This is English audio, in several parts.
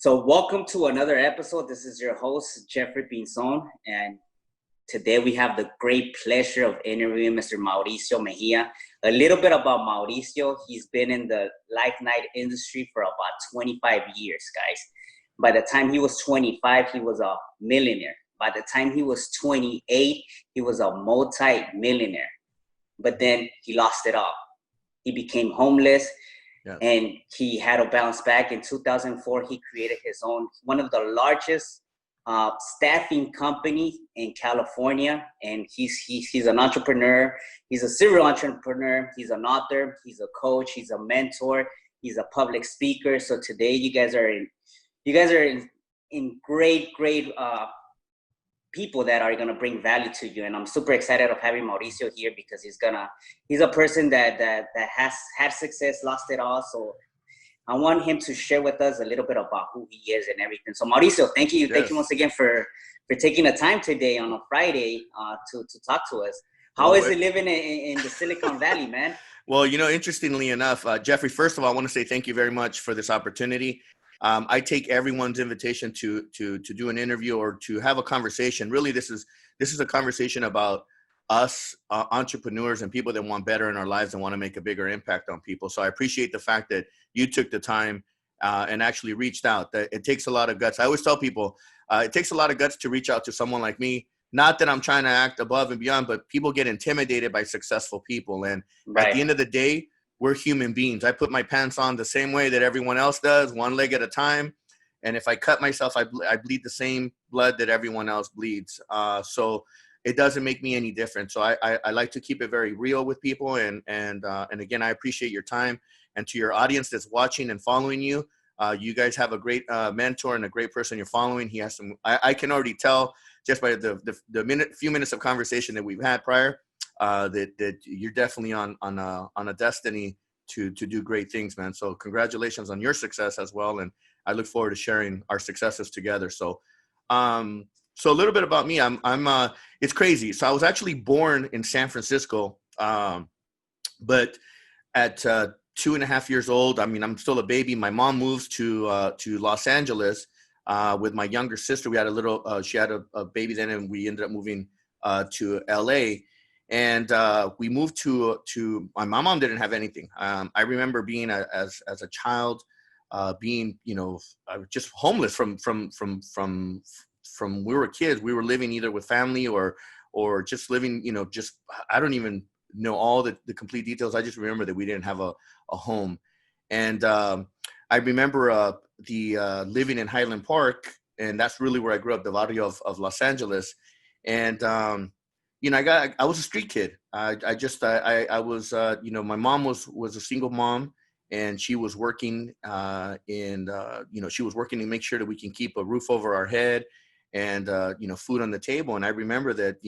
So welcome to another episode. This is your host, Jeffrey Pinzon, and today we have the great pleasure of interviewing Mr. Mauricio Mejia. A little bit about Mauricio. He's been in the life night industry for about 25 years, guys. By the time he was 25, he was a millionaire. By the time he was 28, he was a multi-millionaire. But then he lost it all. He became homeless. Yeah. And he had to bounce back. In 2004, he created his own, one of the largest staffing company in California. And he's an entrepreneur. He's a serial entrepreneur. He's an author. He's a coach. He's a mentor. He's a public speaker. So today you guys are in great people that are going to bring value to you. And I'm super excited of having Mauricio here because he's a person that has had success, lost it all. So I want him to share with us a little bit about who he is and everything. So Mauricio, thank you. Yes. Thank you once again for taking the time today on a Friday to talk to us. How is it living in the Silicon Valley, man? Well, interestingly enough, Jeffrey, first of all, I want to say thank you very much for this opportunity. I take everyone's invitation to do an interview or to have a conversation. Really, this is a conversation about us entrepreneurs and people that want better in our lives and want to make a bigger impact on people. So I appreciate the fact that you took the time and actually reached out. That it takes a lot of guts. I always tell people it takes a lot of guts to reach out to someone like me. Not that I'm trying to act above and beyond, but people get intimidated by successful people. And At the end of the day, we're human beings. I put my pants on the same way that everyone else does, one leg at a time. And if I cut myself, I bleed the same blood that everyone else bleeds. So it doesn't make me any different. So I like to keep it very real with people. And again, I appreciate your time. And to your audience that's watching and following you, you guys have a great mentor and a great person you're following. He has some, I can already tell just by the few minutes of conversation that we've had prior, that you're definitely on a destiny to do great things, man. So congratulations on your success as well. And I look forward to sharing our successes together. So, so a little bit about me, it's crazy. So I was actually born in San Francisco. But at 2.5 years old, I'm still a baby. My mom moves to Los Angeles, with my younger sister. We had she had a baby then, and we ended up moving, to LA. And we moved to my mom didn't have anything. I remember being as a child, being just homeless from we were kids. We were living either with family or just living, I don't even know all the complete details. I just remember that we didn't have a home. And I remember living in Highland Park, and that's really where I grew up, the barrio of Los Angeles. And I was a street kid. I was, my mom was a single mom, and she was working, she was working to make sure that we can keep a roof over our head and, food on the table. And I remember that,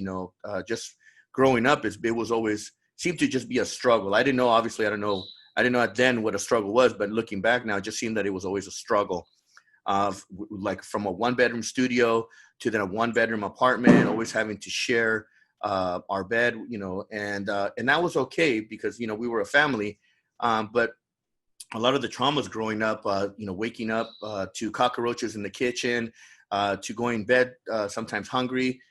just growing up, it was always seemed to just be a struggle. I didn't know then what a struggle was, but looking back now, it just seemed that it was always a struggle of like from a 1-bedroom studio to then a 1-bedroom apartment, always having to share our bed, and that was okay because, we were a family. But a lot of the traumas growing up, waking up to cockroaches in the kitchen, to going to bed sometimes hungry,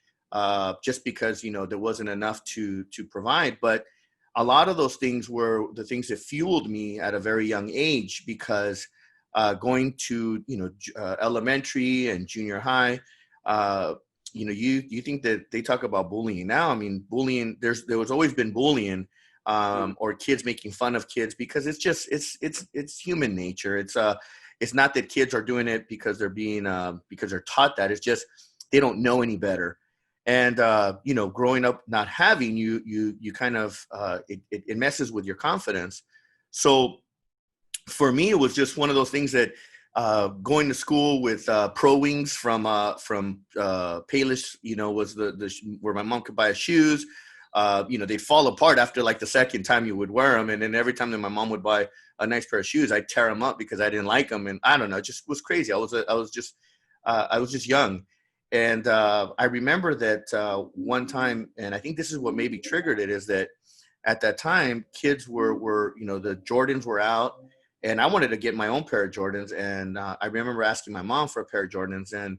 just because, there wasn't enough to provide. But a lot of those things were the things that fueled me at a very young age, because going to, elementary and junior high, you think that they talk about bullying now. Bullying, there was always been bullying, or kids making fun of kids, because it's human nature. It's not that kids are doing it because they're because they're taught that. It's just, they don't know any better. And, growing up, not having you kind of, it messes with your confidence. So for me, it was just one of those things that, going to school with Pro Wings from Payless, was where my mom could buy us shoes. They'd fall apart after like the second time you would wear them. And then every time that my mom would buy a nice pair of shoes, I'd tear them up because I didn't like them. And I don't know, it just was crazy. I was just young. And I remember that one time, and I think this is what maybe triggered it, is that at that time, kids were the Jordans were out. and I wanted to get my own pair of Jordans. And I remember asking my mom for a pair of Jordans, and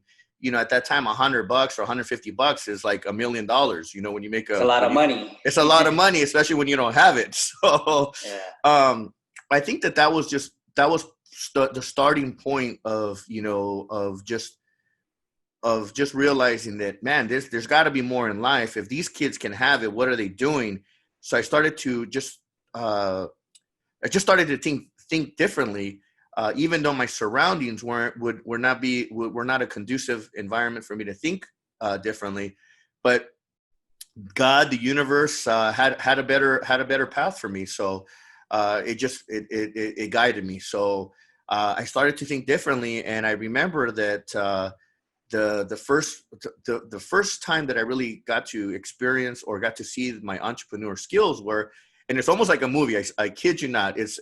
at that time, $100 or $150 is like $1 million. When you make it's a lot of money. it's a lot of money, especially when you don't have it. So, Yeah. I think that was the starting point of just realizing that, man, there's got to be more in life. If these kids can have it, what are they doing? So I started to started to think differently, even though my surroundings were not a conducive environment for me to think differently. But God, the universe, had a better path for me. So it guided me. So I started to think differently, and I remember that. The first time that I really got to experience or got to see my entrepreneur skills were, and it's almost like a movie. I kid you not. It's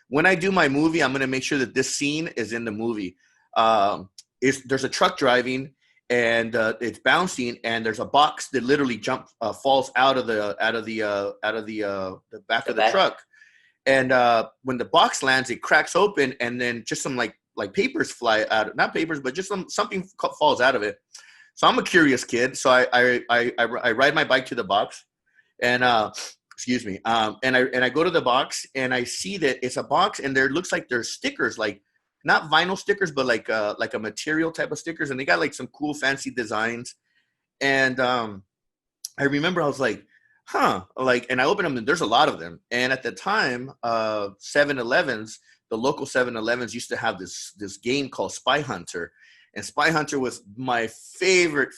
when I do my movie, I'm going to make sure that this scene is in the movie. There's a truck driving, and it's bouncing, and there's a box that literally falls out of the back of the truck. And when the box lands, it cracks open, and then just some like papers fly out. Not papers, but just something falls out of it. So I'm a curious kid. So I ride my bike to the box, and excuse me. And I go to the box, and I see that it's a box, and there looks like there's stickers, like not vinyl stickers, but like a material type of stickers, and they got like some cool fancy designs. And I remember I was like, and I opened them, and there's a lot of them. And at the time, 7-Elevens, the local 7-Elevens used to have this game called Spy Hunter, and Spy Hunter was my favorite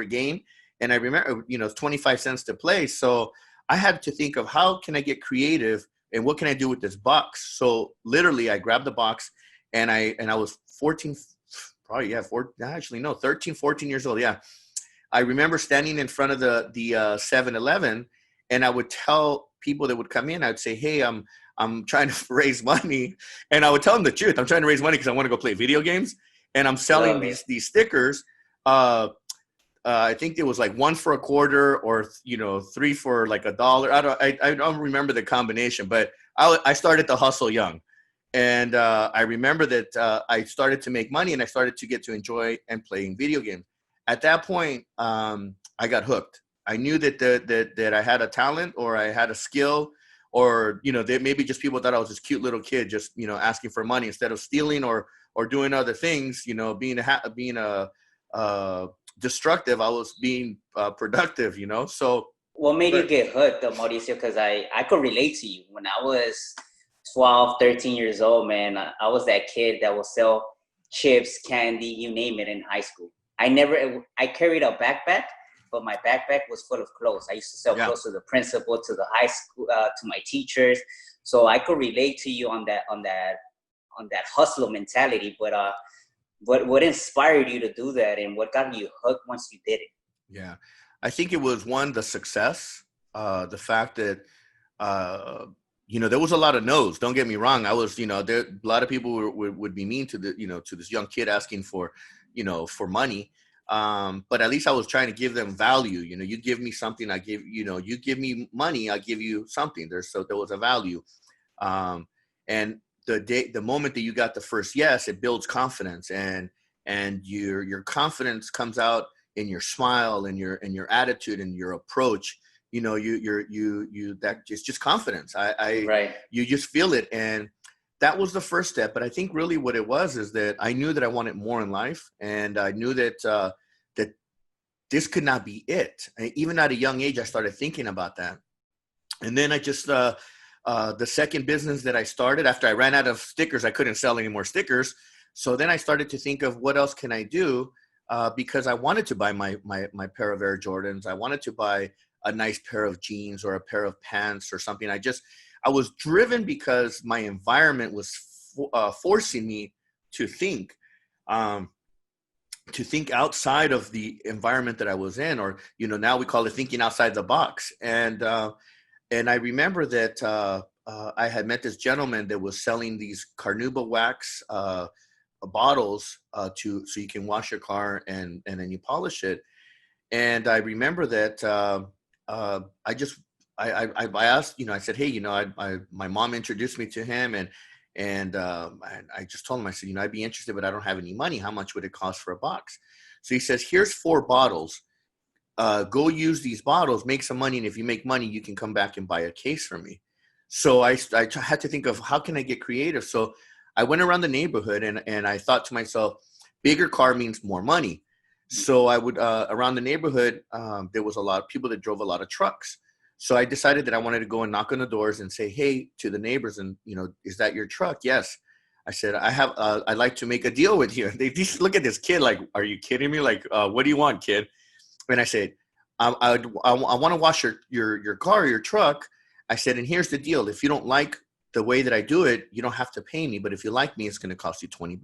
game. And I remember, 25 cents to play. So I had to think of how can I get creative and what can I do with this box? So literally I grabbed the box, and I was 14, probably, 13, 14 years old. Yeah. I remember standing in front of the 7-Eleven, and I would tell people that would come in, I'd say, hey, I'm trying to raise money. And I would tell them the truth. I'm trying to raise money because I want to go play video games. And I'm selling these stickers. I think it was like 1 for $0.25 or 3 for like $1. I don't remember the combination, but I started to hustle young. And I remember that I started to make money, and I started to get to enjoy and playing video games. At that point, I got hooked. I knew that I had a talent, or I had a skill, or that maybe just people thought I was this cute little kid just asking for money instead of stealing or doing other things. Being destructive, I was being productive. So what made you get hooked, though, Mauricio? Because I could relate to you. When I was 12, 13 years old, man, I was that kid that would sell chips, candy, you name it, in high school. I carried a backpack, but my backpack was full of clothes. I used to sell clothes to the principal, to the high school, to my teachers. So I could relate to you on that hustler mentality. But what inspired you to do that, and what got you hooked once you did it? Yeah, I think it was the success, the fact that there was a lot of no's. Don't get me wrong. I was there. A lot of people would be mean to to this young kid asking for for money. But at least I was trying to give them value. You give me something, I give, you give me money, I give you something. There was a value. And the moment that you got the first yes, it builds confidence, and your confidence comes out in your smile and your attitude and your approach. That it's just confidence. Right. You just feel it. And that was the first step. But I think really what it was is that I knew that I wanted more in life, and I knew that that this could not be it. Even at a young age, I started thinking about that. And then I just the second business that I started, after I ran out of stickers, I couldn't sell any more stickers. So then I started to think of what else can I do, because I wanted to buy my pair of Air Jordans. I wanted to buy a nice pair of jeans or a pair of pants or something. I was driven because my environment was forcing me to think outside of the environment that I was in, or, now we call it thinking outside the box. And I remember that I had met this gentleman that was selling these Carnauba wax bottles so you can wash your car and then you polish it. And I remember that I asked, I said, hey, my mom introduced me to him, And I just told him, I said, I'd be interested, but I don't have any money. How much would it cost for a box? So he says, here's 4 bottles. Go use these bottles, make some money. And if you make money, you can come back and buy a case from me. So I had to think of how can I get creative? So I went around the neighborhood and I thought to myself, bigger car means more money. So I would, around the neighborhood, there was a lot of people that drove a lot of trucks. So I decided that I wanted to go and knock on the doors and say, hey, to the neighbors, and, is that your truck? Yes. I said, I'd like to make a deal with you. They just look at this kid like, are you kidding me? Like, what do you want, kid? And I said, I want to wash your car, your truck. I said, and here's the deal. If you don't like the way that I do it, you don't have to pay me. But if you like me, it's going to cost you $20.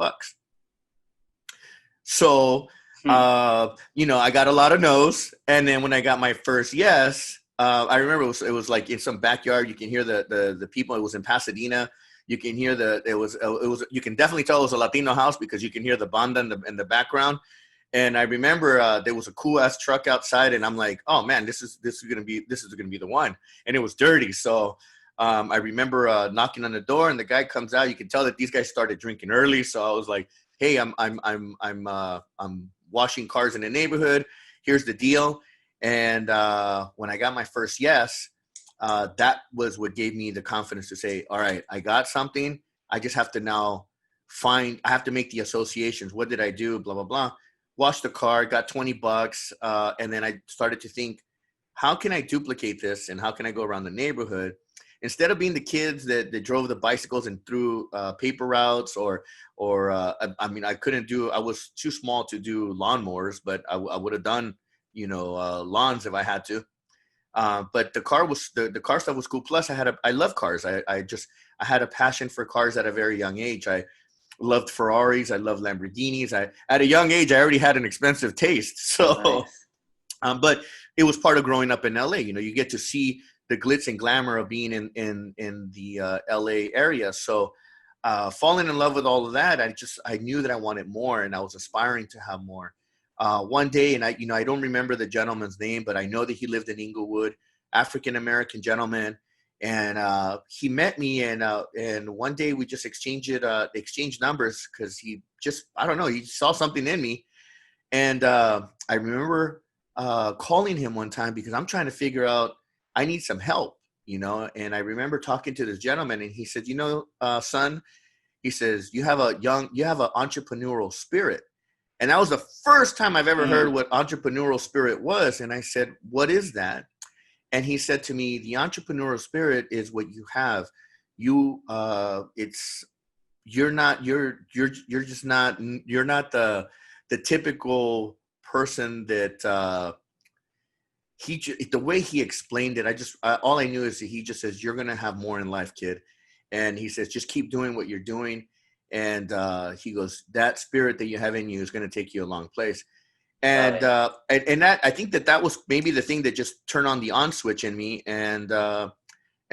So, I got a lot of no's. And then when I got my first yes, I remember it was like in some backyard. You can hear the people. It was in Pasadena. You can hear you can definitely tell it was a Latino house because you can hear the banda in the background. And I remember there was a cool ass truck outside, and I'm like, oh man, this is gonna be the one. And it was dirty, so I remember knocking on the door, and the guy comes out. You can tell that these guys started drinking early, so I was like, hey, I'm washing cars in the neighborhood. Here's the deal. And when I got my first yes, that was what gave me the confidence to say, all right, I got something. I just have to now I have to make the associations. What did I do? Blah blah blah. Washed the car, got $20, and then I started to think, how can I duplicate this, and how can I go around the neighborhood instead of being the kids that drove the bicycles and threw paper routes, or I couldn't do. I was too small to do lawnmowers, but I would have done lawns if I had to. But the car stuff was cool. Plus, I love cars. I had a passion for cars at a very young age. I loved Ferraris. I loved Lamborghinis. At a young age, I already had an expensive taste. So, nice. But it was part of growing up in LA. You get to see the glitz and glamour of being in the LA area. So, falling in love with all of that, I knew that I wanted more, and I was aspiring to have more. One day, and I don't remember the gentleman's name, but I know that he lived in Inglewood, African-American gentleman. And he met me, and one day we just exchanged numbers because he saw something in me. And I remember calling him one time because I'm trying to figure out, I need some help, and I remember talking to this gentleman, and he said, son, he says, you have an entrepreneurial spirit. And that was the first time I've ever heard what entrepreneurial spirit was. And I said, what is that? And he said to me, the entrepreneurial spirit is what you have. You're not the typical person that the way he explained it, all I knew is that he just says, you're going to have more in life, kid. And he says, just keep doing what you're doing. And he goes, that spirit that you have in you is going to take you a long place. And that, I think that was maybe the thing that just turned on the on switch in me and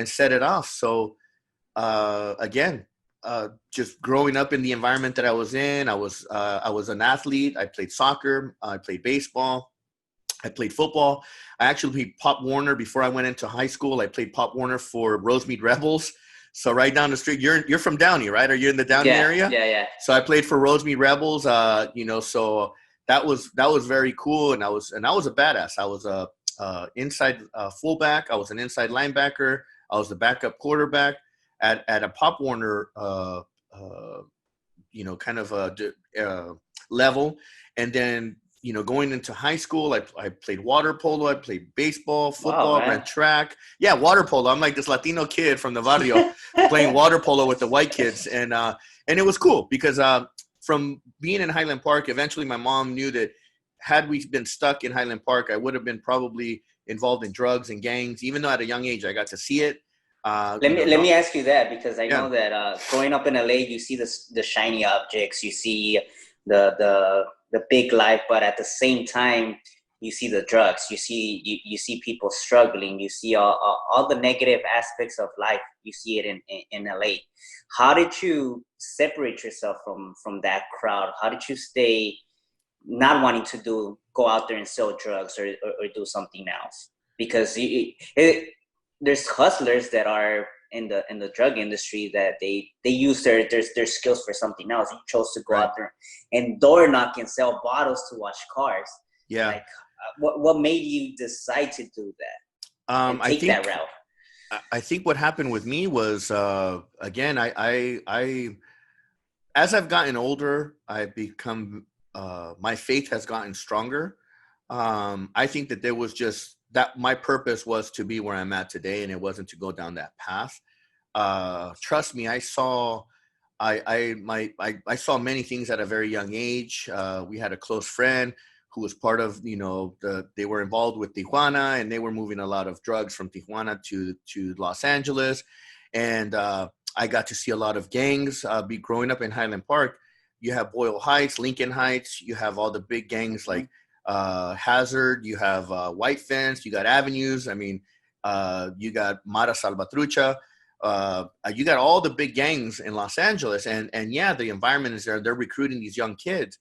set it off. So again, just growing up in the environment that I was in, I was an athlete. I played soccer. I played baseball. I played football. I actually played Pop Warner before I went into high school. I played Pop Warner for Rosemead Rebels. So right down the street, you're from Downey, right? Are you in the Downey area? Yeah. So I played for Rosemead Rebels. So that was very cool, and I was a badass. I was a inside fullback. I was an inside linebacker. I was the backup quarterback at a Pop Warner, kind of level, and then. Going into high school, I played water polo, I played baseball, football, ran track. Yeah, water polo. I'm like this Latino kid from the barrio playing water polo with the white kids. And it was cool because from being in Highland Park, eventually my mom knew that had we been stuck in Highland Park, I would have been probably involved in drugs and gangs, even though at a young age I got to see it. Let me ask you that, because I know that growing up in LA, you see the shiny objects, you see the big life, but at the same time, you see the drugs, you see people struggling, you see all the negative aspects of life. You see it in LA. How did you separate yourself from that crowd? How did you stay not wanting to go out there and sell drugs or do something else? Because there's hustlers that are in the drug industry that they use their skills for something else. You chose to go out there and door knock and sell bottles to wash cars. Yeah. Like, what made you decide to do that and take that route? I think what happened with me was, again, I as I've gotten older, I've become, my faith has gotten stronger. I think that there was just that my purpose was to be where I'm at today, and it wasn't to go down that path. Trust me, I saw many things at a very young age. We had a close friend who was part of, they were involved with Tijuana, and they were moving a lot of drugs from Tijuana to Los Angeles. And I got to see a lot of gangs. Growing up in Highland Park, you have Boyle Heights, Lincoln Heights, you have all the big gangs like Hazard, you have White Fence, you got Avenues. I mean, you got Mara Salvatrucha. You got all the big gangs in Los Angeles, and yeah, the environment is there. They're recruiting these young kids.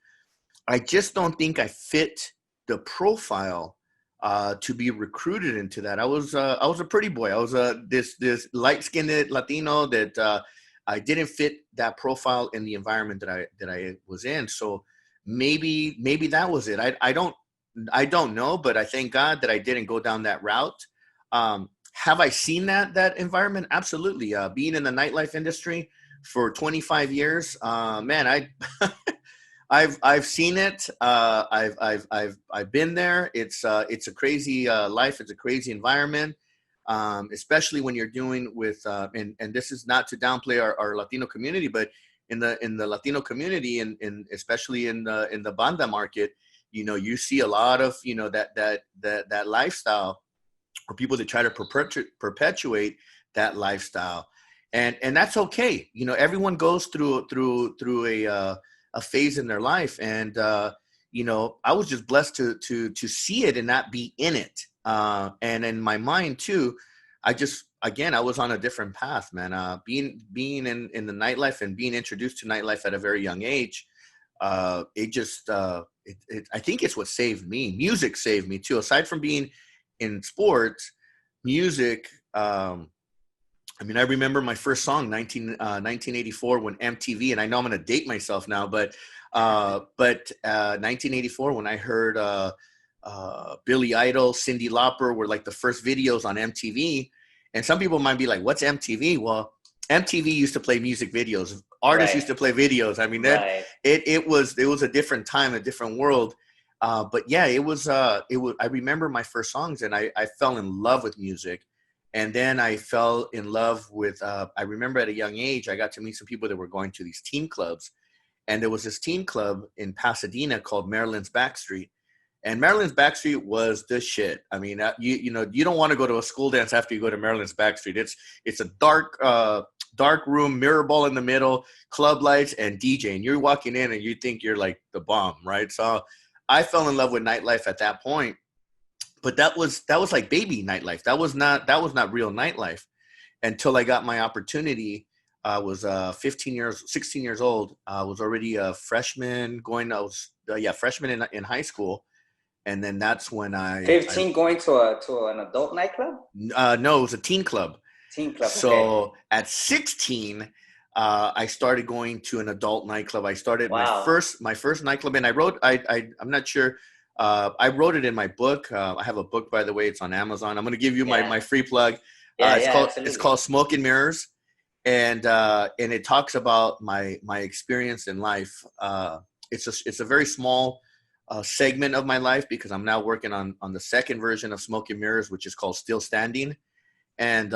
I just don't think I fit the profile to be recruited into that. I was a pretty boy. I was this light-skinned Latino that I didn't fit that profile in the environment that I was in. So maybe that was it. I don't know, but I thank God that I didn't go down that route. Have I seen that environment? Absolutely. Being in the nightlife industry for 25 years, man, I've seen it. I've been there. It's a crazy life. It's a crazy environment, especially when you're doing with and this is not to downplay our Latino community, but in the Latino community and especially in the banda market, you see a lot of that lifestyle, or people that try to perpetuate that lifestyle, and that's okay. Everyone goes through a phase in their life, and I was just blessed to see it and not be in it. And in my mind too, I was on a different path, man. Being in the nightlife and being introduced to nightlife at a very young age, I think it's what saved me. Music saved me too. Aside from being in sports, music. I remember my first song, 1984, when MTV, and I know I'm going to date myself now, but 1984, when I heard Billy Idol, Cyndi Lauper were like the first videos on MTV. And some people might be like, what's MTV? Well, MTV used to play music videos. Artists used to play videos. I mean, it was a different time, a different world. But yeah, it was, I remember my first songs, and I fell in love with music. And then I fell in love with, I remember at a young age, I got to meet some people that were going to these teen clubs. And there was this teen club in Pasadena called Maryland's Backstreet. And Maryland's Backstreet was the shit. I mean, you don't want to go to a school dance after you go to Maryland's Backstreet. It's a dark room, mirror ball in the middle, club lights, and DJ. And you're walking in and you think you're like the bomb, right? So I fell in love with nightlife at that point. But that was like baby nightlife. That was not real nightlife until I got my opportunity. I was 16 years old. I was already a freshman freshman in high school. And then that's when 15 going to an adult nightclub? No, it was a teen club. Teen club. So at 16, I started going to an adult nightclub. I started my first nightclub, and I'm not sure. I wrote it in my book. I have a book, by the way. It's on Amazon. I'm going to give you my free plug. It's called Smoke and Mirrors, and it talks about my experience in life. It's a very small segment of my life, because I'm now working on the second version of Smoke and Mirrors, which is called Still Standing. And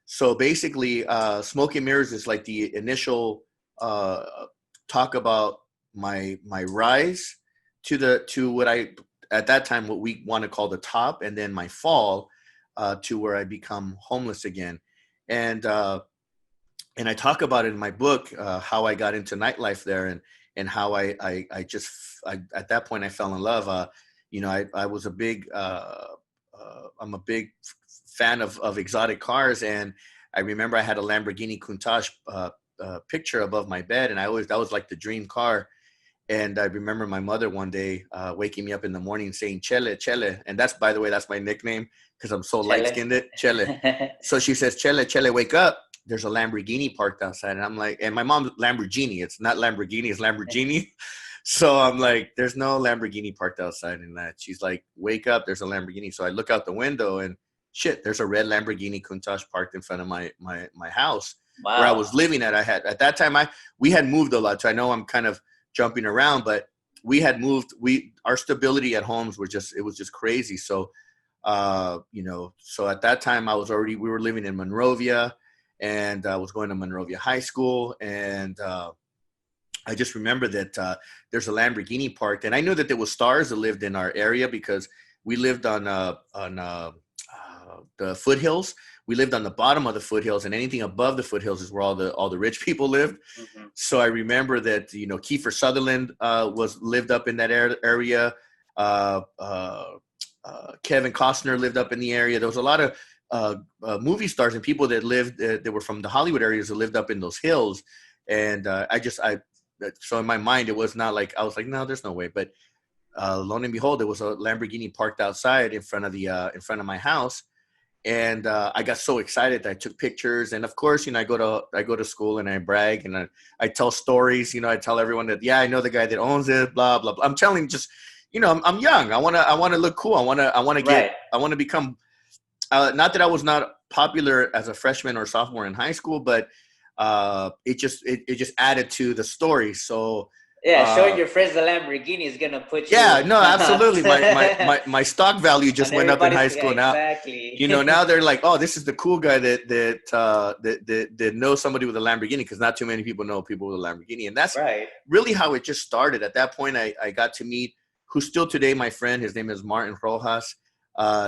so basically, Smoke and Mirrors is like the initial talk about my rise to what I, at that time, what we want to call the top, and then my fall to where I become homeless again. And I talk about it in my book, how I got into nightlife there, and how I at that point I fell in love. I was a big, I'm a big fan of exotic cars, and I remember I had a Lamborghini Countach picture above my bed, and that was like the dream car. And I remember my mother one day waking me up in the morning saying "Chele, Chele," and by the way, that's my nickname. because I'm so light-skinned. Chele. So she says, Chele, wake up. There's a Lamborghini parked outside. And I'm like, and my mom's Lamborghini. It's not Lamborghini, it's Lamborghini. So I'm like, there's no Lamborghini parked outside. And that she's like, wake up, there's a Lamborghini. So I look out the window and shit, there's a red Lamborghini Countach parked in front of my house. Wow. Where I was living at. At that time, we had moved a lot. So I know I'm kind of jumping around, but we had moved. Our stability at homes was just crazy. So, so at that time we were living in Monrovia, and I was going to Monrovia High School. And I just remember that there's a Lamborghini parked, and I knew that there was stars that lived in our area because we lived on the foothills. We lived on the bottom of the foothills, and anything above the foothills is where all the rich people lived. Mm-hmm. So I remember that, Kiefer Sutherland lived up in that area. Kevin Costner lived up in the area. There was a lot of movie stars and people that lived that were from the Hollywood areas that lived up in those hills. And so in my mind, it was not like, I was like, no, there's no way. But lo and behold, there was a Lamborghini parked outside in front of my house. And I got so excited that I took pictures. And of course, I go to school and I brag and I tell stories. I tell everyone that, yeah, I know the guy that owns it, blah, blah, blah. I'm telling just, I'm young. I want to look cool. I want to become, not that I was not popular as a freshman or sophomore in high school, but it just added to the story. So, yeah, showing your friends the Lamborghini is gonna put you. Yeah, no, absolutely. My stock value just went up in high school. Exactly. Now they're like, oh, this is the cool guy that knows somebody with a Lamborghini, because not too many people know people with a Lamborghini, and that's right. Really how it just started. At that point, I got to meet who's still today my friend. His name is Martin Rojas.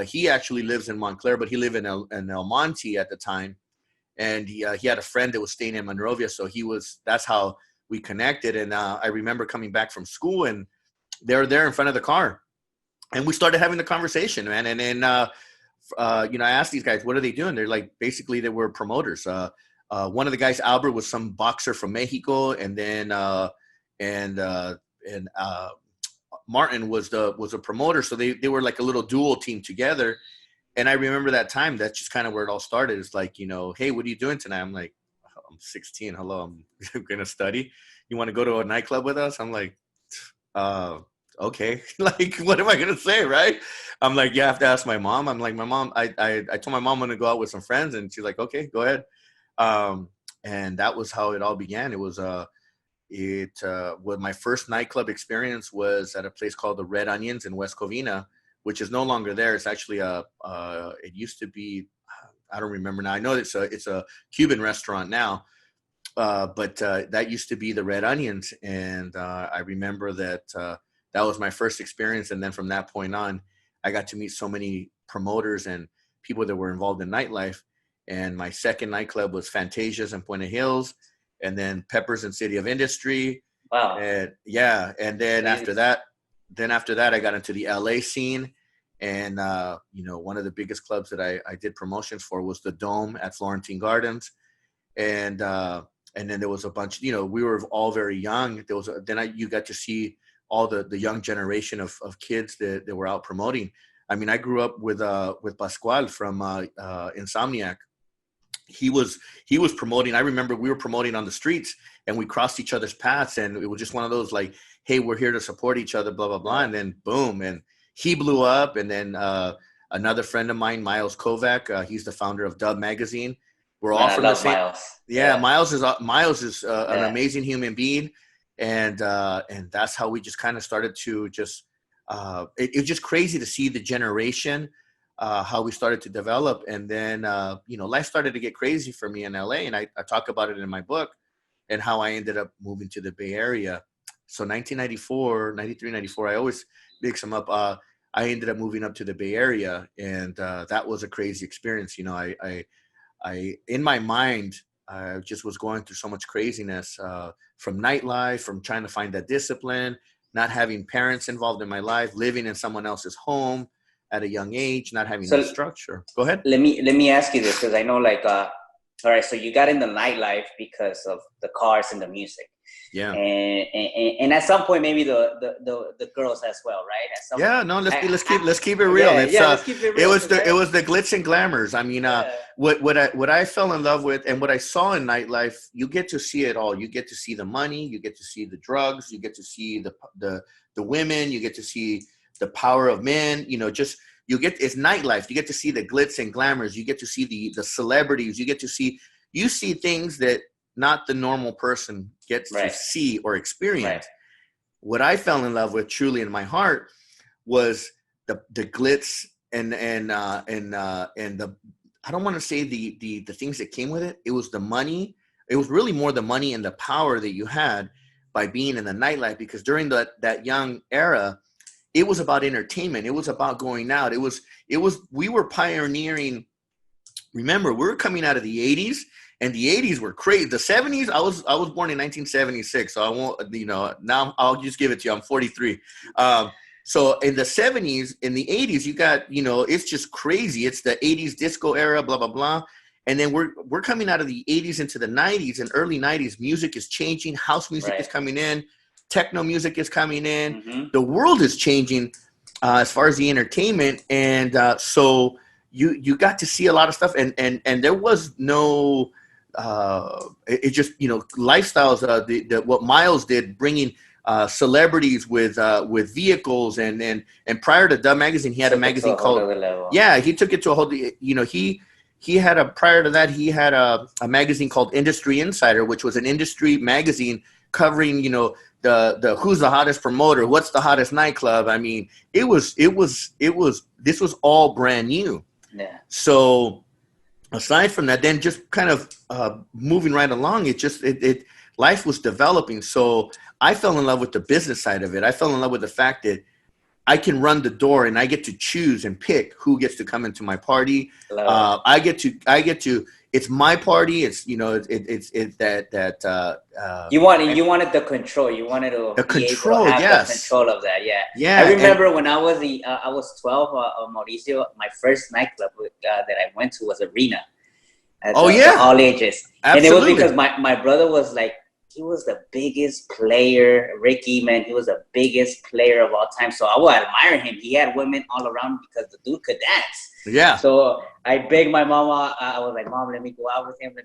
He actually lives in Montclair, but he lived in El Monte at the time, and he had a friend that was staying in Monrovia, so that's how we connected. And I remember coming back from school and they were there in front of the car and we started having the conversation, man. And then, I asked these guys, what are they doing? They're like, basically they were promoters. One of the guys, Albert, was some boxer from Mexico. And then, Martin was a promoter. So they were like a little dual team together. And I remember that time, that's just kind of where it all started. It's like, hey, what are you doing tonight? I'm like, I'm 16. Hello, I'm going to study. You want to go to a nightclub with us? I'm like, okay. Like, what am I going to say, right? I'm like, you have to ask my mom. I'm like, my mom, I told my mom I'm going to go out with some friends. And she's like, okay, go ahead. And that was how it all began. It was, my first nightclub experience was at a place called the Red Onions in West Covina, which is no longer there. It's actually it used to be, I don't remember now. I know it's a Cuban restaurant now, but that used to be the Red Onions. And I remember that that was my first experience. And then from that point on, I got to meet so many promoters and people that were involved in nightlife. And my second nightclub was Fantasia's in Puente Hills, and then Peppers in City of Industry. Wow. And yeah. And then after that, I got into the LA scene. And, one of the biggest clubs that I did promotions for was the Dome at Florentine Gardens. And then there was a bunch, we were all very young. You got to see all the young generation of kids that were out promoting. I mean, I grew up with Pascual from Insomniac. He was promoting. I remember we were promoting on the streets and we crossed each other's paths, and it was just one of those like, hey, we're here to support each other, blah, blah, blah. And then boom. And he blew up. And then another friend of mine, Miles Kovac, he's the founder of Dub Magazine. We're all from the same. Miles. Yeah, Miles is an amazing human being, and that's how we just kind of started to just. It was just crazy to see the generation, how we started to develop, and then life started to get crazy for me in LA, and I talk about it in my book, and how I ended up moving to the Bay Area. So 1994, 93, 94, I always mix them up. I ended up moving up to the Bay Area, and that was a crazy experience. I in my mind, I just was going through so much craziness from nightlife, from trying to find that discipline, not having parents involved in my life, living in someone else's home at a young age, not having no structure. Go ahead. Let me ask you this, because I know, all right, so you got into nightlife because of the cars and the music. Yeah. And at some point, maybe the girls as well, right? At some Yeah, point. no, let's keep it real. Let's keep it real. It was the glitz and glamours. I mean, what I fell in love with and what I saw in nightlife, you get to see it all. You get to see the money, you get to see the drugs, you get to see the women, you get to see the power of men, it's nightlife. You get to see the glitz and glamours, you get to see the celebrities, you see things that not the normal person gets to see or experience. Right. What I fell in love with truly in my heart was the glitz and the, I don't want to say the things that came with it. It was the money. It was really more the money and the power that you had by being in the nightlife, because during that young era, it was about entertainment. It was about going out. We were pioneering. Remember, we were coming out of the 80s. And the 80s were crazy. The 70s, I was born in 1976, so I won't, now I'll just give it to you. I'm 43. So in the 70s, in the 80s, you got, it's just crazy. It's the 80s disco era, blah, blah, blah. And then we're coming out of the 80s into the 90s and early 90s. Music is changing. House music is coming in. Techno music is coming in. Mm-hmm. The world is changing as far as the entertainment. And so you got to see a lot of stuff. And there was no... it just, lifestyles, what Miles did, bringing celebrities with vehicles and prior to Dub Magazine, he had a magazine called, he took it to a whole, he had prior to that, he had a magazine called Industry Insider, which was an industry magazine covering, the who's the hottest promoter, what's the hottest nightclub. I mean, this was all brand new. Yeah. So, aside from that, then just kind of moving right along, life was developing. So I fell in love with the business side of it. I fell in love with the fact that I can run the door and I get to choose and pick who gets to come into my party. I get to. It's my party. It's you wanted the control. You wanted to the control. Able to have the control of that. Yeah. Yeah. I remember when I was 12. Mauricio, my first nightclub that I went to was Arena. All ages. Absolutely. And it was because my brother was like, he was the biggest player. Ricky, man, he was the biggest player of all time. So I would admire him. He had women all around because the dude could dance. Yeah. So I begged my mama. I was like, Mom, let me go out with him.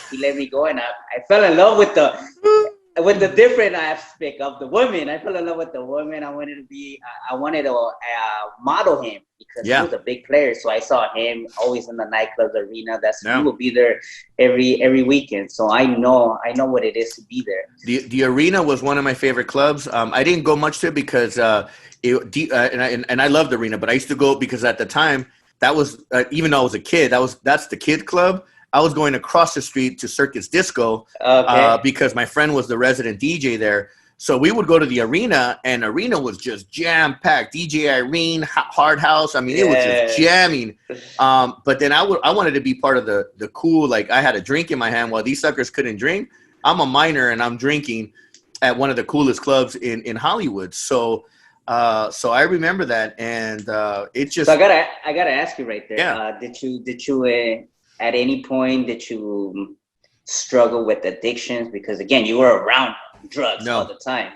He let me go, and I fell in love with the different aspect of the women. I fell in love with the women. I wanted to model him because he was a big player. So I saw him always in the nightclubs, Arena. He will be there every weekend. So I know what it is to be there. The Arena was one of my favorite clubs. I didn't go much to it because and I loved the Arena, but I used to go because at the time that was even though I was a kid, that's the kid club. I was going across the street to Circus Disco because my friend was the resident DJ there. So we would go to the Arena, and Arena was just jam-packed. DJ Irene, Hard House. I mean, it was just jamming. But then I wanted to be part of the cool, like I had a drink in my hand while these suckers couldn't drink. I'm a minor, and I'm drinking at one of the coolest clubs in Hollywood. So I remember that, and it just... So I gotta ask you right there. Yeah. Did you at any point did you struggle with addictions? Because again, you were around drugs all the time.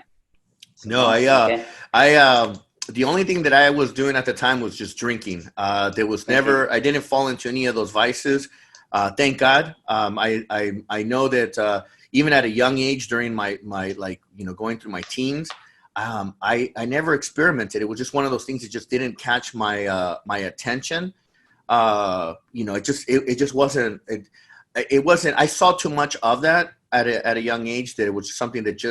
No, the only thing that I was doing at the time was just drinking. There was never, I didn't fall into any of those vices. Thank God. I know that even at a young age during my going through my teens, I never experimented. It was just one of those things that just didn't catch my attention. It just wasn't, it wasn't, I saw too much of that at a young age that it was something that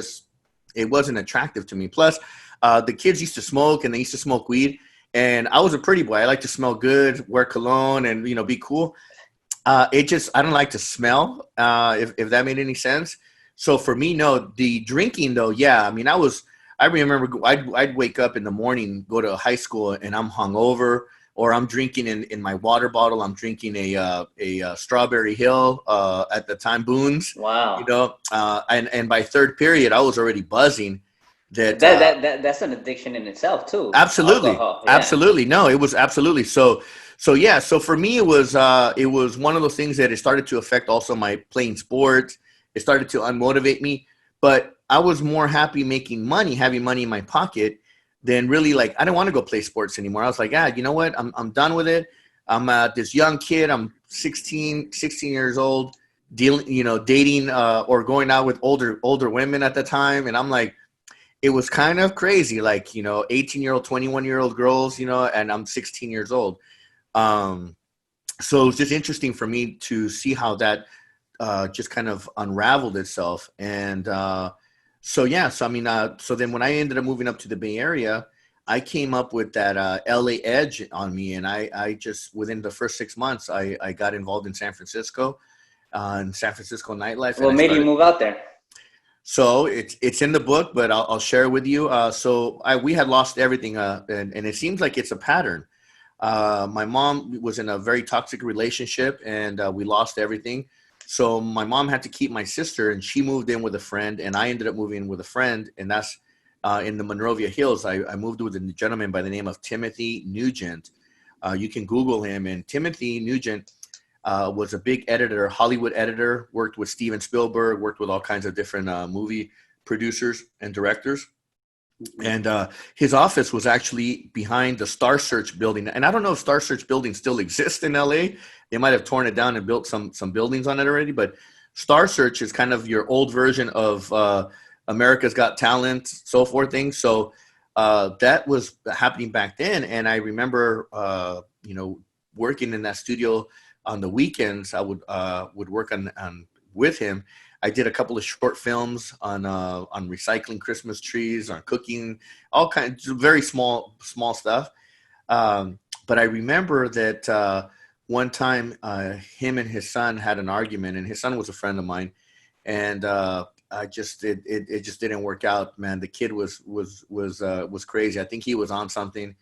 it wasn't attractive to me. Plus, the kids used to smoke and they used to smoke weed, and I was a pretty boy. I like to smell good, wear cologne, and, be cool. I don't like to smell, if that made any sense. So for me, no, the drinking though. Yeah. I mean, I remember I'd wake up in the morning, go to high school, and I'm hungover. Or I'm drinking in my water bottle. I'm drinking a Strawberry Hill at the time, Boone's. Wow. And by third period, I was already buzzing. That's an addiction in itself too. Absolutely, absolutely. No, it was absolutely so. Yeah. So for me, it was one of those things that it started to affect also my playing sports. It started to unmotivate me. but I was more happy making money, having money in my pocket, than really like, I didn't want to go play sports anymore. I was like, you know what? I'm done with it. I'm this young kid. I'm 16 years old, dating or going out with older women at the time. And I'm like, it was kind of crazy, like, 18-year-old, 21-year-old girls, and I'm 16 years old. So it was just interesting for me to see how that just kind of unraveled itself. And so then when I ended up moving up to the Bay Area, I came up with that LA edge on me. And I just, within the first 6 months, I got involved in San Francisco nightlife. What made you move out there? So it's in the book, but I'll share it with you. We had lost everything, and it seems like it's a pattern. My mom was in a very toxic relationship, and we lost everything. So my mom had to keep my sister, and she moved in with a friend, and I ended up moving in with a friend, and that's in the Monrovia Hills. I moved with a gentleman by the name of Timothy Nugent. You can Google him, and Timothy Nugent was a big editor, Hollywood editor, worked with Steven Spielberg, worked with all kinds of different movie producers and directors. And his office was actually behind the Star Search building. And I don't know if Star Search building still exists in LA. They might have torn it down and built some buildings on it already. But Star Search is kind of your old version of America's Got Talent, so forth things. So that was happening back then. And I remember, working in that studio on the weekends. I would work on with him. I did a couple of short films on recycling Christmas trees, on cooking, all kinds of very small stuff. But I remember that one time him and his son had an argument, and his son was a friend of mine, and it just didn't work out, man. The kid was crazy. I think he was on something,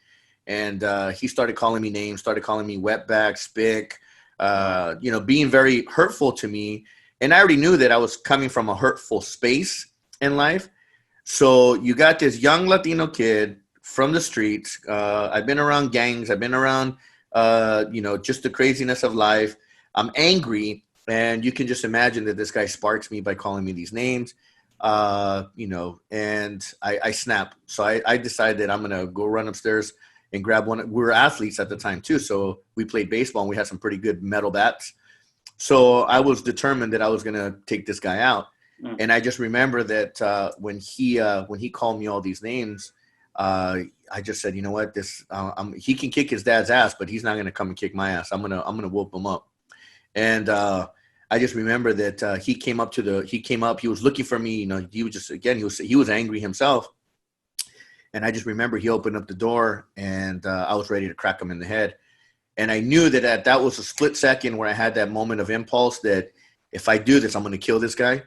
and he started calling me names, started calling me wetback, spick. Being very hurtful to me. And I already knew that I was coming from a hurtful space in life. So you got this young Latino kid from the streets. I've been around gangs. I've been around, just the craziness of life. I'm angry. And you can just imagine that this guy sparks me by calling me these names, and I snap. So I decided that I'm going to go run upstairs and grab one. We were athletes at the time too. So we played baseball and we had some pretty good metal bats. So I was determined that I was going to take this guy out. And I just remember that when he called me all these names, I just said, you know what, he can kick his dad's ass, but he's not going to come and kick my ass. I'm going to whoop him up. And I just remember that he came up, he was looking for me. He was just, again, he was angry himself. And I just remember he opened up the door, and I was ready to crack him in the head. And I knew that was a split second where I had that moment of impulse that if I do this, I'm going to kill this guy.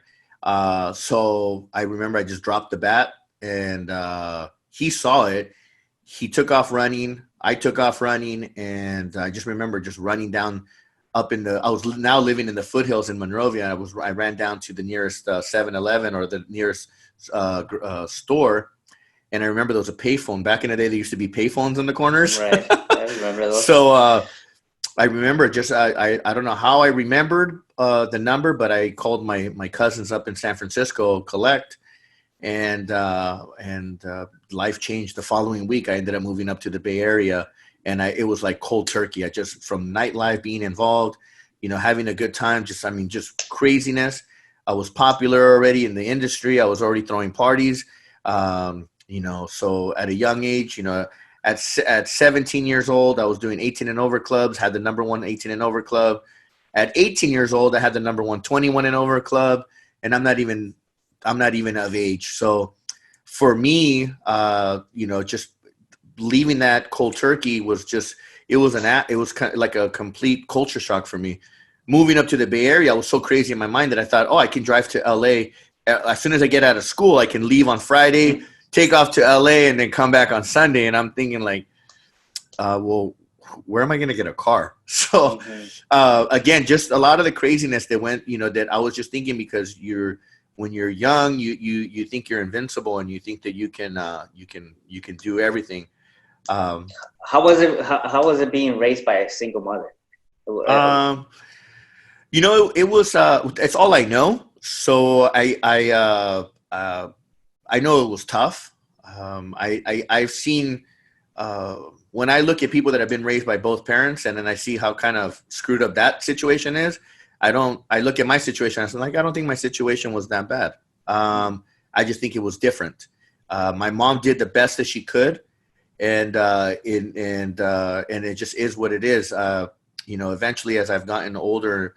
So I remember I just dropped the bat, and he saw it. He took off running. I took off running. And I just remember just running down I was now living in the foothills in Monrovia. I ran down to the nearest 7-Eleven or the nearest store. And I remember there was a payphone. Back in the day, there used to be payphones in the corners. Right. I remember those. So I remember I don't know how I remembered the number, but I called my cousins up in San Francisco, collect, and life changed the following week. I ended up moving up to the Bay Area, and it was like cold turkey. I just, from nightlife, being involved, having a good time, just craziness. I was popular already in the industry. I was already throwing parties. So at a young age, at 17 years old, I was doing 18 and over clubs, had the number one 18 and over club. At 18 years old, I had the number one 21 and over club, and I'm not even of age. So for me, just leaving that cold turkey was it was kind of like a complete culture shock for me. Moving up to the Bay Area, I was so crazy in my mind that I thought, I can drive to LA. As soon as I get out of school, I can leave on Friday, take off to LA, and then come back on Sunday. And I'm thinking like, where am I going to get a car? So again, just a lot of the craziness that went, that I was just thinking, because when you're young, you think you're invincible, and you think that you can do everything. How was it being raised by a single mother? It was, it's all I know. So I I know it was tough. I've seen, when I look at people that have been raised by both parents, and then I see how kind of screwed up that situation is, I look at my situation, and I'm like, I don't think my situation was that bad. I just think it was different. My mom did the best that she could, and it just is what it is. Eventually, as I've gotten older,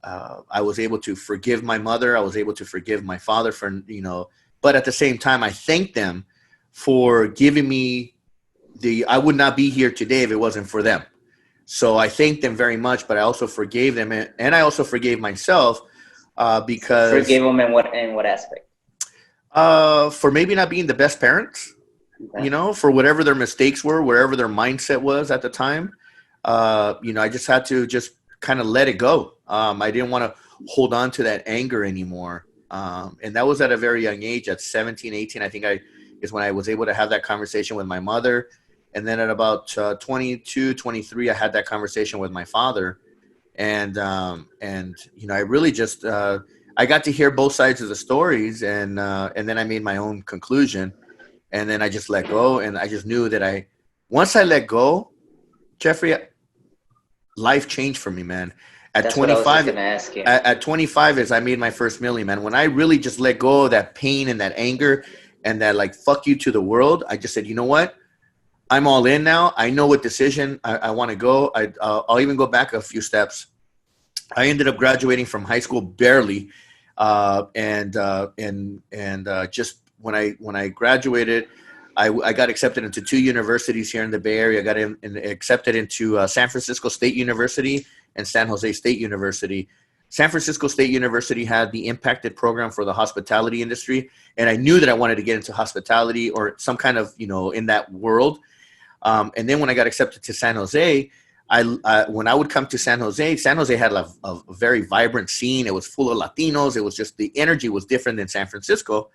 I was able to forgive my mother. I was able to forgive my father but at the same time, I thank them for giving me I would not be here today if it wasn't for them. So I thank them very much, but I also forgave them, and I also forgave myself because. Forgave them in what aspect? For maybe not being the best parents, okay. For whatever their mistakes were, wherever their mindset was at the time. I just had to just kind of let it go. I didn't want to hold on to that anger anymore. And that was at a very young age, at 17, 18, I think is when I was able to have that conversation with my mother. And then at about 22, 23, I had that conversation with my father. And I really just, I got to hear both sides of the stories, and then I made my own conclusion, and then I just let go. And I just knew that once I let go, Jeffrey, life changed for me, man. At 25, at 25, as I made my first million, man. When I really just let go of that pain and that anger and that like, fuck you to the world, I just said, you know what? I'm all in now. I know what decision I want to go. I'll even go back a few steps. I ended up graduating from high school barely. Just when I graduated, I got accepted into 2 universities here in the Bay Area. I got accepted into San Francisco State University and San Jose State University. San Francisco State University had the impacted program for the hospitality industry. And I knew that I wanted to get into hospitality or some kind of, in that world. And then when I got accepted to San Jose, when I would come to San Jose had a very vibrant scene. It was full of Latinos. It was just, the energy was different than San Francisco.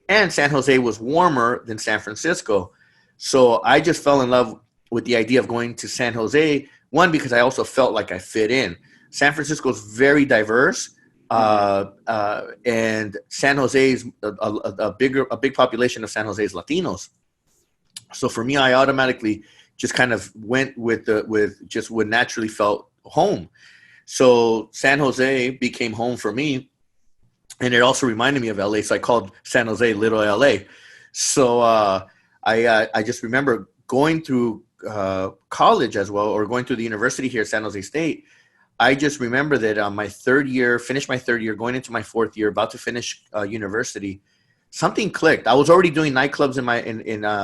And San Jose was warmer than San Francisco. So I just fell in love with the idea of going to San Jose. One, because I also felt like I fit in. San Francisco is very diverse. And San Jose is a big population of San Jose is Latinos. So for me, I automatically just kind of went with what naturally felt home. So San Jose became home for me. And it also reminded me of LA. So I called San Jose Little LA. So I just remember going through college as well, or going through the university here at San Jose State. I just remember that my third year, finished my third year, going into my fourth year, about to finish university, something clicked. I was already doing nightclubs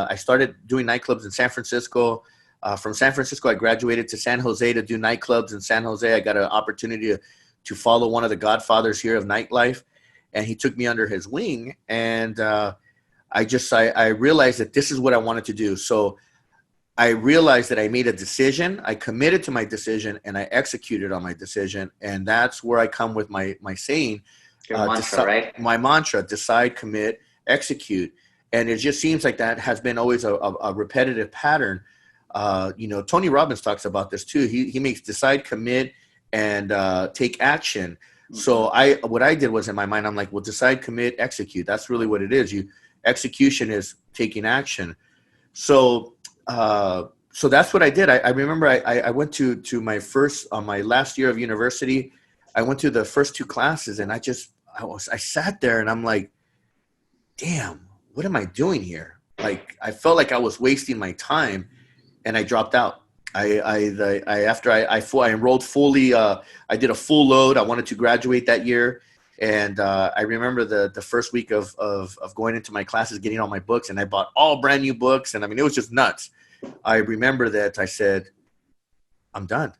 I started doing nightclubs in San Francisco. From San Francisco, I graduated to San Jose to do nightclubs in San Jose. I got an opportunity to follow one of the godfathers here of nightlife, and he took me under his wing. And I realized that this is what I wanted to do. So I realized that I made a decision. I committed to my decision, and I executed on my decision. And that's where I come with my saying. Your mantra, right? My mantra: decide, commit, execute. And it just seems like that has been always a repetitive pattern. Tony Robbins talks about this too. He makes decide, commit, and take action. Mm-hmm. So what I did was, in my mind, I'm like, well, decide, commit, execute. That's really what it is. Execution is taking action. So that's what I did. I remember I went to my my last year of university. I went to the first 2 classes, and I sat there and I'm like, damn, what am I doing here? Like, I felt like I was wasting my time, and I dropped out. After I enrolled fully, I did a full load. I wanted to graduate that year. And I remember the first week of going into my classes, getting all my books, and I bought all brand new books. And I mean, it was just nuts. I remember that I said, I'm done.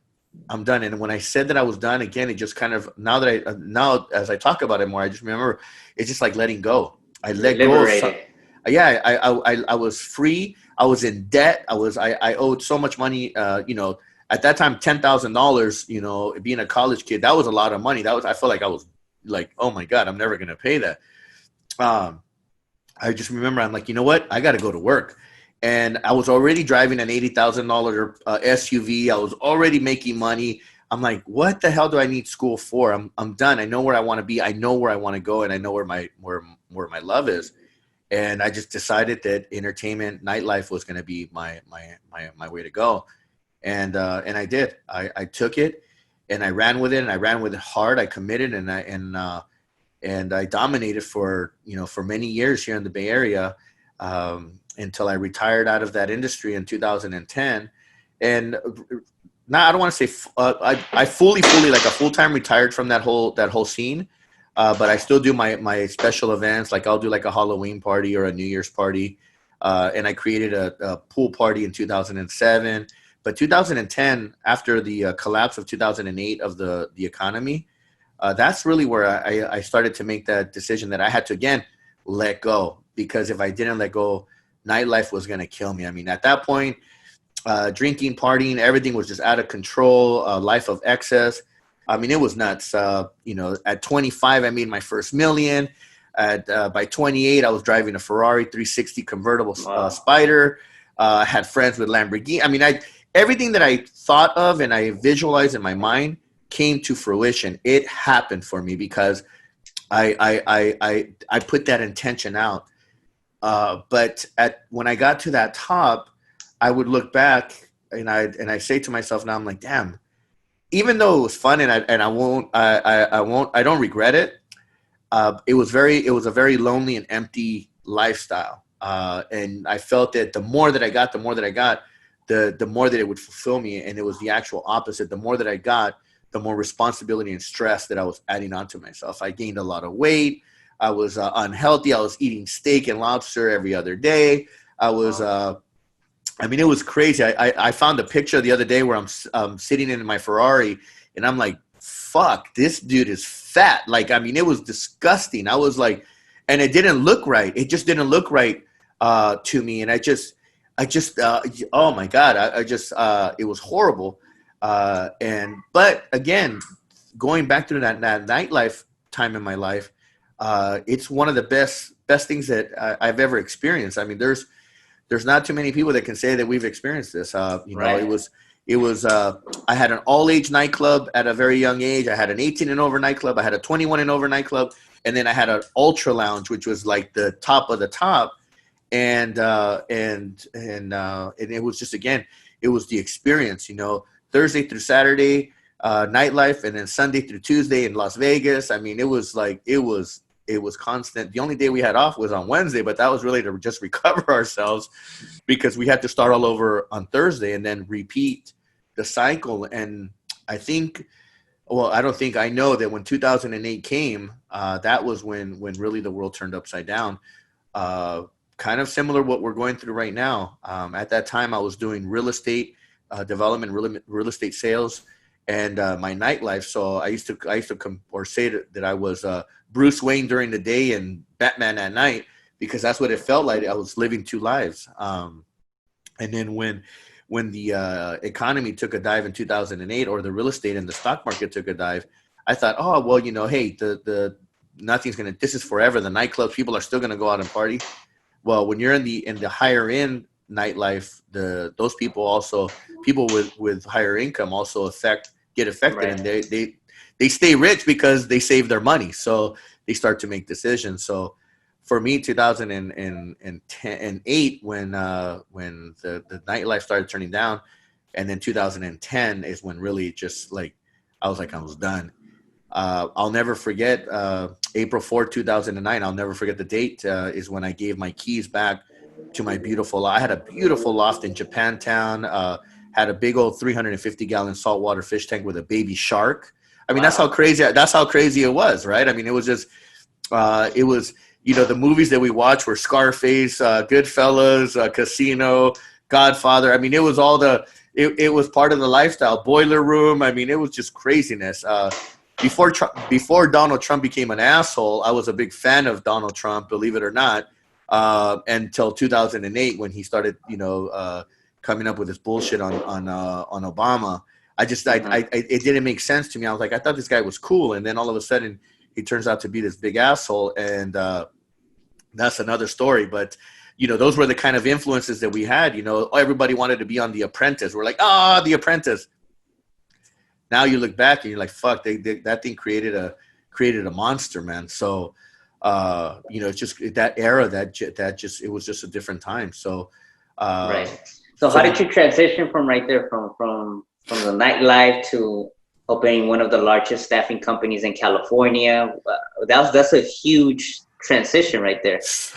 And when I said that I was done, again, it just kind of, now as I talk about it more, I just remember it's just like letting go. I let go. Yeah, I was free. I was in debt. I owed so much money. At that time, $10,000. Being a college kid, that was a lot of money. I felt like I was like, oh my God, I'm never gonna pay that. I just remember, I'm like, you know what? I got to go to work. And I was already driving an $80,000 SUV. I was already making money. I'm like, what the hell do I need school for? I'm done. I know where I want to be. I know where I want to go, and I know where my love is. And I just decided that entertainment, nightlife was going to be my way to go. And I did. I took it and I ran with it, and I ran with it hard. I committed, and I dominated for many years here in the Bay Area, until I retired out of that industry in 2010. And now I don't want to say I fully like a full-time retired from that whole scene. But I still do my special events. Like I'll do like a Halloween party or a New Year's party. And I created a pool party in 2007. But 2010, after the collapse of 2008 of the economy, that's really where I started to make that decision that I had to, again, let go. Because if I didn't let go, nightlife was going to kill me. I mean, at that point, drinking, partying, everything was just out of control, life of excess. I mean, it was nuts. At 25, I made my first million. By 28, I was driving a Ferrari 360 convertible Spider. I had friends with Lamborghini. I mean, everything that I thought of and I visualized in my mind came to fruition. It happened for me because I put that intention out. But when I got to that top, I would look back and I say to myself now, I'm like, damn. Even though it was fun and I don't regret it. It was a very lonely and empty lifestyle. And I felt that the more that I got, the more that it would fulfill me. And it was the actual opposite. The more that I got, the more responsibility and stress that I was adding onto myself. I gained a lot of weight. I was unhealthy. I was eating steak and lobster every other day. I was, it was crazy. I found a picture the other day where I'm sitting in my Ferrari and I'm like, fuck, this dude is fat. Like, I mean, it was disgusting. I was like, and it didn't look right. It just didn't look right to me. And I just oh my God, it was horrible. But again, going back to that nightlife time in my life, it's one of the best things that I've ever experienced. I mean, there's not too many people that can say that we've experienced this. Right. It was I had an all age nightclub at a very young age. I had an 18 and over nightclub. I had a 21 and over nightclub. And then I had an ultra lounge, which was like the top of the top. And it was just, again, it was the experience, Thursday through Saturday, nightlife, and then Sunday through Tuesday in Las Vegas. I mean, it was constant. The only day we had off was on Wednesday, but that was really to just recover ourselves because we had to start all over on Thursday and then repeat the cycle. And I know that when 2008 came, that was when really the world turned upside down. Kind of similar to what we're going through right now. At that time, I was doing real estate development, real estate sales, and my nightlife. So I used to say that I was Bruce Wayne during the day and Batman at night, because that's what it felt like. I was living two lives. And then when the economy took a dive in 2008, or the real estate and the stock market took a dive, I thought, oh well, hey, this is forever. The nightclubs, people are still gonna go out and party. Well, when you're in the higher end nightlife, those people with higher income also get affected, right. And they stay rich because they save their money, so they start to make decisions. So for me, 2008, when the nightlife started turning down, and then 2010 is when really just like I was done. I'll never forget April 4th, 2009. I'll never forget the date. Is when I gave my keys back to my I had a beautiful loft in Japantown. Had a big old 350-gallon saltwater fish tank with a baby shark. I mean, wow. That's how crazy it was, right? I mean, it was just, the movies that we watched were Scarface, Goodfellas, Casino, Godfather. I mean, it was it was part of the lifestyle. Boiler Room. I mean, it was just craziness. Before Donald Trump became an asshole, I was a big fan of Donald Trump, believe it or not, until 2008 when he started, coming up with this bullshit on Obama. It didn't make sense to me. I was like, I thought this guy was cool, and then all of a sudden he turns out to be this big asshole, and that's another story. But those were the kind of influences that we had. Everybody wanted to be on The Apprentice. We're like, The Apprentice. now you look back and you're like, fuck, that thing created a monster, man. So, it's just that era that just, it was just a different time. So, right. So how did you transition from right there, from the nightlife to opening one of the largest staffing companies in California? That's a huge transition right there. It's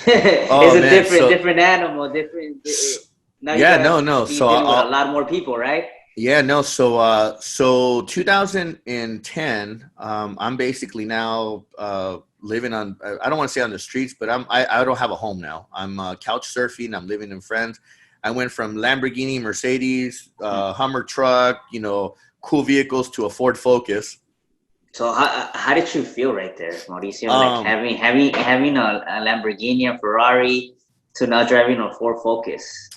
a different animal, different. Now you gotta be dealing with a lot more people, right? Yeah, no. So 2010, I'm basically now living on, I don't want to say on the streets, but I don't have a home now. I'm couch surfing. I'm living in friends. I went from Lamborghini, Mercedes, Hummer truck, cool vehicles to a Ford Focus. So how did you feel right there, Mauricio? Like having a Lamborghini, a Ferrari, to now driving a Ford Focus.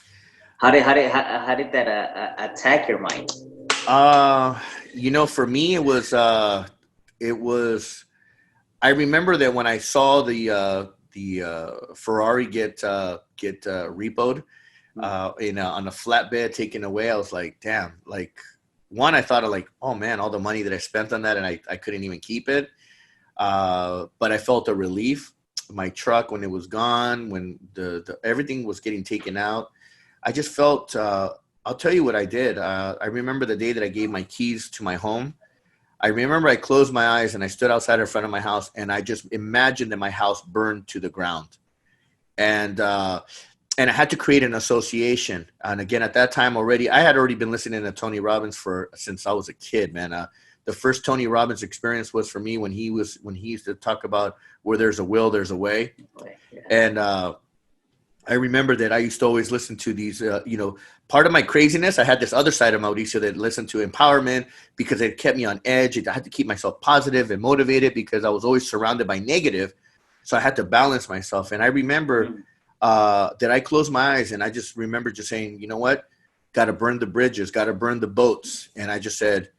How did that attack your mind? For me, it was. I remember that when I saw the Ferrari get repoed on a flatbed taken away, I was like, damn. Like, one, I thought of like, oh man, all the money that I spent on that, and I couldn't even keep it. But I felt a relief. My truck, when it was gone, when the everything was getting taken out, I just felt, I'll tell you what I did. I remember the day that I gave my keys to my home. I remember I closed my eyes and I stood outside in front of my house, and I just imagined that my house burned to the ground. And I had to create an association. And again, at that time I had already been listening to Tony Robbins since I was a kid, man. The first Tony Robbins experience was for me when he used to talk about where there's a will, there's a way. And I remember that I used to always listen to these, part of my craziness. I had this other side of Mauricio that listened to empowerment because it kept me on edge. I had to keep myself positive and motivated because I was always surrounded by negative. So I had to balance myself. And I remember that I closed my eyes, and I just remember just saying, you know what? Got to burn the bridges, got to burn the boats. And I just said,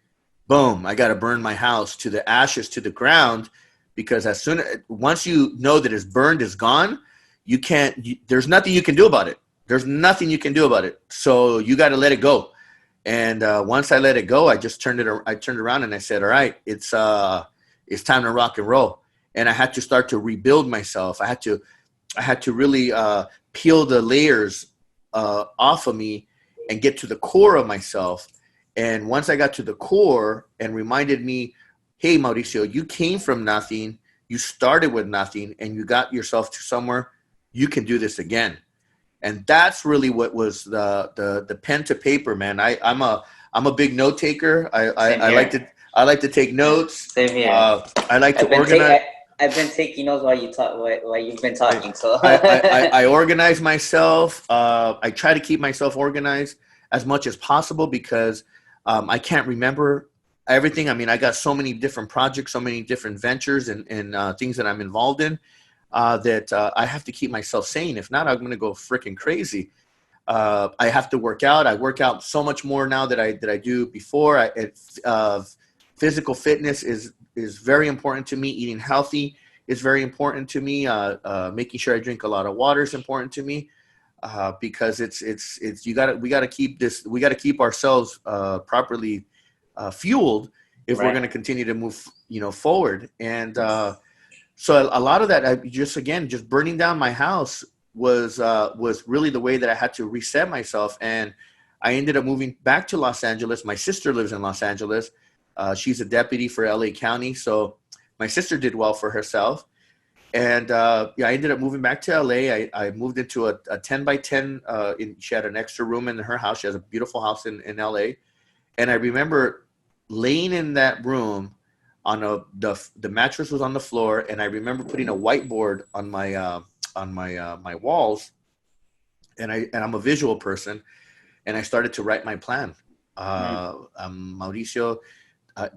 boom, I got to burn my house to the ashes, to the ground, because once you know that it's burned, it's gone, there's nothing you can do about it. There's nothing you can do about it. So you got to let it go. And once I let it go, I just turned around and I said, all right, it's time to rock and roll. And I had to start to rebuild myself. I had to really peel the layers off of me and get to the core of myself. And once I got to the core and reminded me, hey, Mauricio, you came from nothing. You started with nothing and you got yourself to somewhere. You can do this again. And that's really what was the pen to paper, man. I'm a big note taker. I like to take notes. Same here. I like to organize. I've been taking notes while you've been talking. So I organize myself. I try to keep myself organized as much as possible because I can't remember everything. I mean, I got so many different projects, so many different ventures and things that I'm involved in. That I have to keep myself sane. If not, I'm going to go freaking crazy. I have to work out. I work out so much more now that I do before. Physical fitness is very important to me. Eating healthy is very important to me. Making sure I drink a lot of water is important to me because we got to keep ourselves properly fueled if we're going to continue to move forward. And so a lot of that, just burning down my house was really the way that I had to reset myself. And I ended up moving back to Los Angeles. My sister lives in Los Angeles. She's a deputy for LA County. So my sister did well for herself. And I ended up moving back to LA. I moved into a 10 by 10. She had an extra room in her house. She has a beautiful house in LA. And I remember laying in that room the mattress was on the floor, and I remember putting a whiteboard on my walls, and I'm a visual person, and I started to write my plan. Mauricio,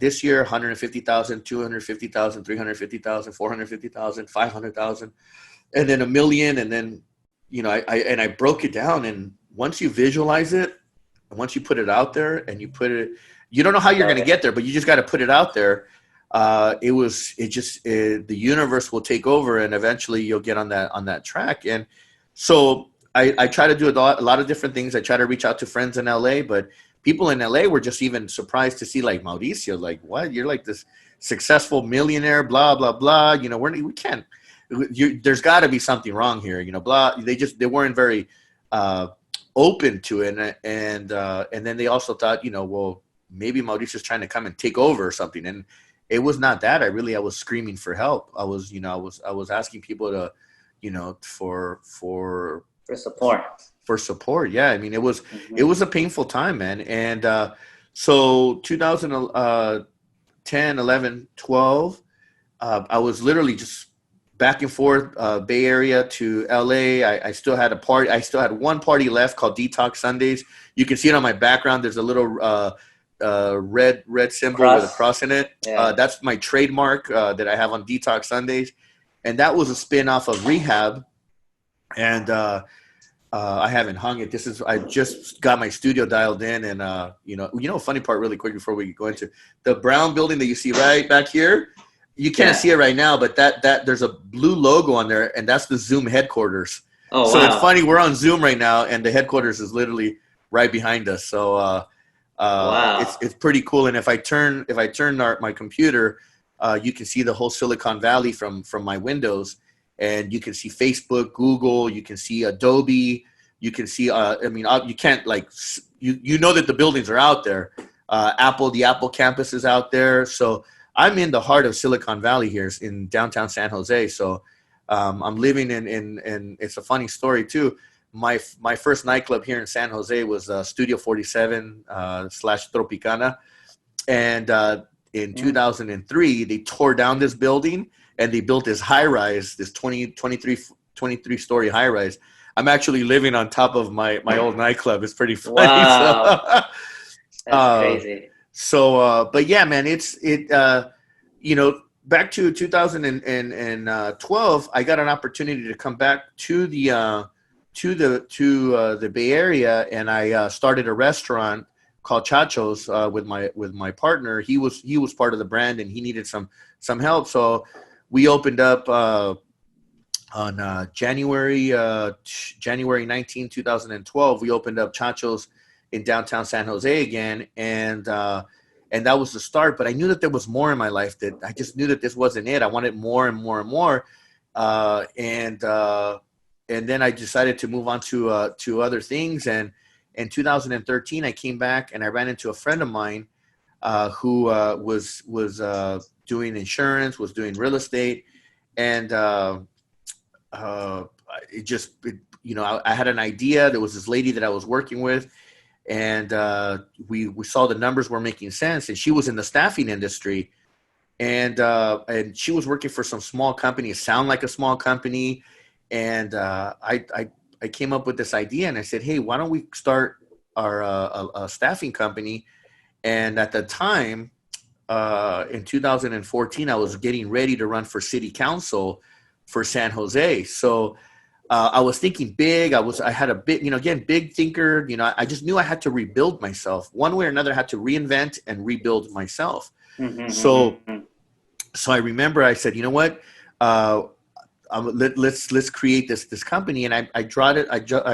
this year 150,000, 250,000, 350,000, 450,000, 500,000, and then $1 million, and then I broke it down. And once you visualize it, and once you put it out there, and you don't know how you're going to get there, but you just got to put it out there. The universe will take over, and eventually you'll get on that track. And so I try to do a lot of different things. I try to reach out to friends in LA, but people in LA were just even surprised to see like Mauricio, like, what? You're like this successful millionaire, blah, blah, blah. You know, we can't, there's got to be something wrong here, you know, blah. They weren't very open to it. And then they also thought, you know, well, maybe Mauricio's trying to come and take over or something. And it was not that. I was screaming for help. I was asking people to, you know, for support. For support. Yeah. I mean, it was a painful time, man. And so 2010, 11, 12, I was literally just back and forth, Bay Area to LA. I still had a party. I still had one party left called Detox Sundays. You can see it on my background. There's a little red symbol with a cross in it. Yeah. That's my trademark that I have on Detox Sundays. And that was a spin-off of Rehab. And I haven't hung it. I just got my studio dialed in. And, you know, funny part really quick before we go into the brown building that you see right back here. You can't see it right now, but that there's a blue logo on there, and that's the Zoom headquarters. Oh, so wow. It's funny. We're on Zoom right now, and the headquarters is literally right behind us. So wow. It's pretty cool. And if I turn my computer, you can see the whole Silicon Valley from my windows, and you can see Facebook, Google, you can see Adobe, you can see. You can't like you know that the buildings are out there. The Apple campus is out there. So I'm in the heart of Silicon Valley here in downtown San Jose. So I'm living in it's a funny story too. My first nightclub here in San Jose was Studio 47 / Tropicana. And in 2003, they tore down this building and they built this high rise, this 23 story high rise. I'm actually living on top of my old nightclub. It's pretty funny. Wow. That's crazy. So, but yeah, man, you know, back to 2012, I got an opportunity to come back to the Bay Area, and I started a restaurant called ChaChas with my partner. He was part of the brand, and he needed some help. So we opened up on January 19, 2012. We opened up ChaChas in downtown San Jose again, and that was the start. But I knew that there was more in my life, that I just knew that this wasn't it. I wanted more and more and more. And then I decided to move on to other things. And in 2013, I came back and I ran into a friend of mine who was doing insurance, was doing real estate. And I had an idea. There was this lady that I was working with, and we saw the numbers were making sense, and she was in the staffing industry, and she was working for some small company, sound like a small company. And I came up with this idea, and I said, hey, why don't we start a staffing company? And at the time, in 2014, I was getting ready to run for city council for San Jose. So I was thinking big. I had a bit, again, big thinker. I just knew I had to rebuild myself one way or another. I had to reinvent and rebuild myself. Mm-hmm, So I remember I said, you know what? Let's create this company. And I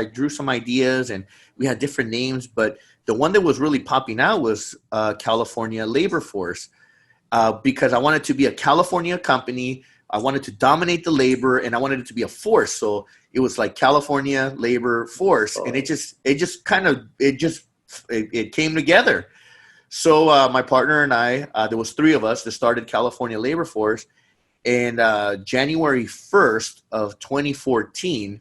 drew some ideas, and we had different names, but the one that was really popping out was California Labor Force, because I wanted to be a California company. I wanted to dominate the labor, and I wanted it to be a force. So it was like California Labor Force, and it came together. So my partner and I, there was three of us that started California Labor Force. And January 1st of 2014,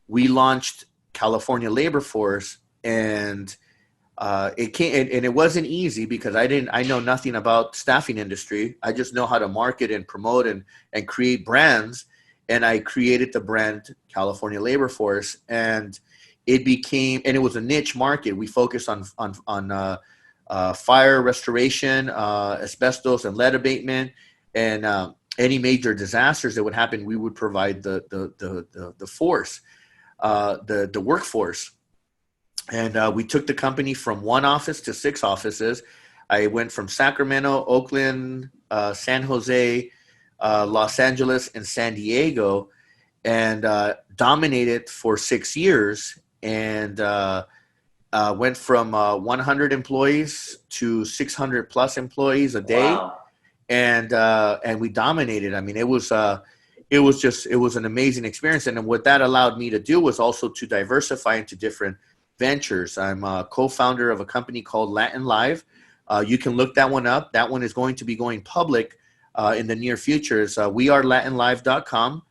we launched California Labor Force, and it came, and it wasn't easy because I know nothing about staffing industry. I just know how to market and promote and create brands. And I created the brand California Labor Force, and it was a niche market. We focused on fire restoration, asbestos and lead abatement. And any major disasters that would happen, we would provide the force, the workforce. And we took the company from one office to 6 offices. I went from Sacramento, Oakland, San Jose, Los Angeles, and San Diego, and dominated for 6 years. And went from 100 employees to 600 plus employees a day. Wow. And we dominated. I mean, it was an amazing experience. And then what that allowed me to do was also to diversify into different ventures. I'm a co-founder of a company called LatinLive. You can look that one up. That one is going to be going public in the near future. It's wearelatinlive.com.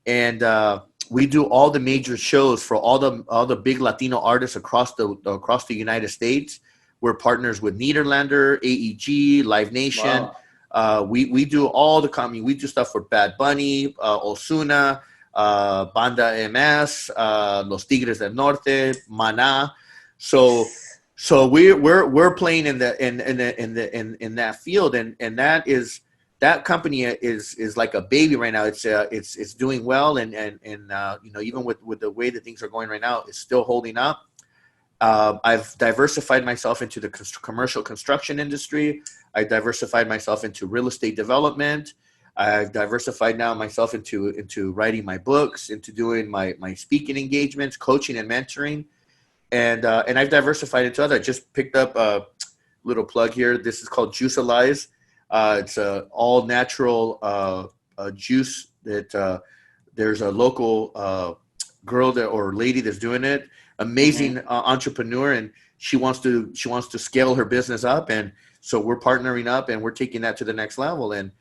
And we do all the major shows for all the big Latino artists across the United States. We're partners with Nederlander, AEG, Live Nation. Wow. We do all the comedy. We do stuff for Bad Bunny, Ozuna, Banda MS, Los Tigres del Norte, Maná. So we're playing in that field, and that company is like a baby right now. It's doing well, and even with the way that things are going right now, it's still holding up. I've diversified myself into the commercial construction industry. I diversified myself into real estate development. I've diversified now myself into writing my books, into doing my speaking engagements, coaching and mentoring. And I've diversified into other. I just picked up a little plug here. This is called Juicealize. It's a all natural juice that there's a local girl or lady that's doing it. Amazing entrepreneur, and she wants to scale her business up, and so we're partnering up and we're taking that to the next level. And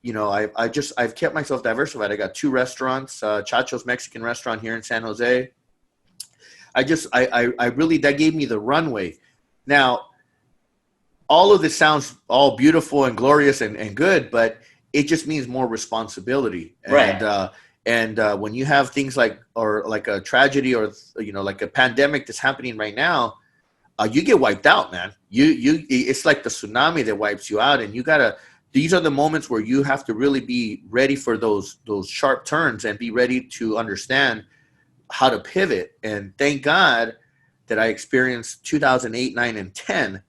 I've kept myself diversified. I got 2 restaurants, ChaChas Mexican restaurant here in San Jose. I really, that gave me the runway. Now, all of this sounds all beautiful and glorious and good, but it just means more responsibility. Right. And when you have things like a tragedy or like a pandemic that's happening right now, you get wiped out, man. It's like the tsunami that wipes you out, and these are the moments where you have to really be ready for those sharp turns and be ready to understand how to pivot. And thank God that I experienced 2008, 9, and 10,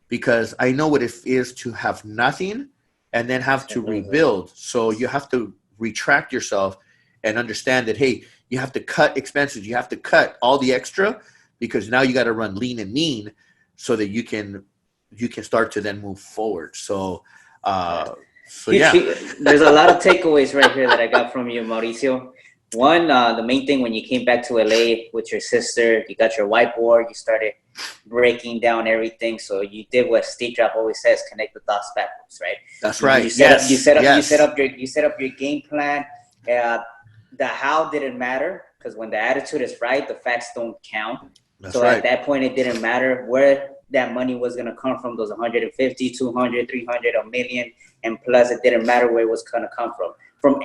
because I know what it is to have nothing and then have to rebuild. So you have to retract yourself and understand that, hey, you have to cut expenses. You have to cut all the extra, because now you got to run lean and mean so that you can start to then move forward. So, yeah. There's a lot of takeaways right here that I got from you, Mauricio. One, the main thing, when you came back to LA with your sister, you got your whiteboard, you started breaking down everything. So you did what Steve Jobs always says: connect the dots backwards, right? That's right. You set up your game plan. The how didn't matter, because when the attitude is right, the facts don't count. That's so right. At that point, it didn't matter where that money was going to come from, those 150, 200, 300, a million, and plus it didn't matter where it was going to come from. From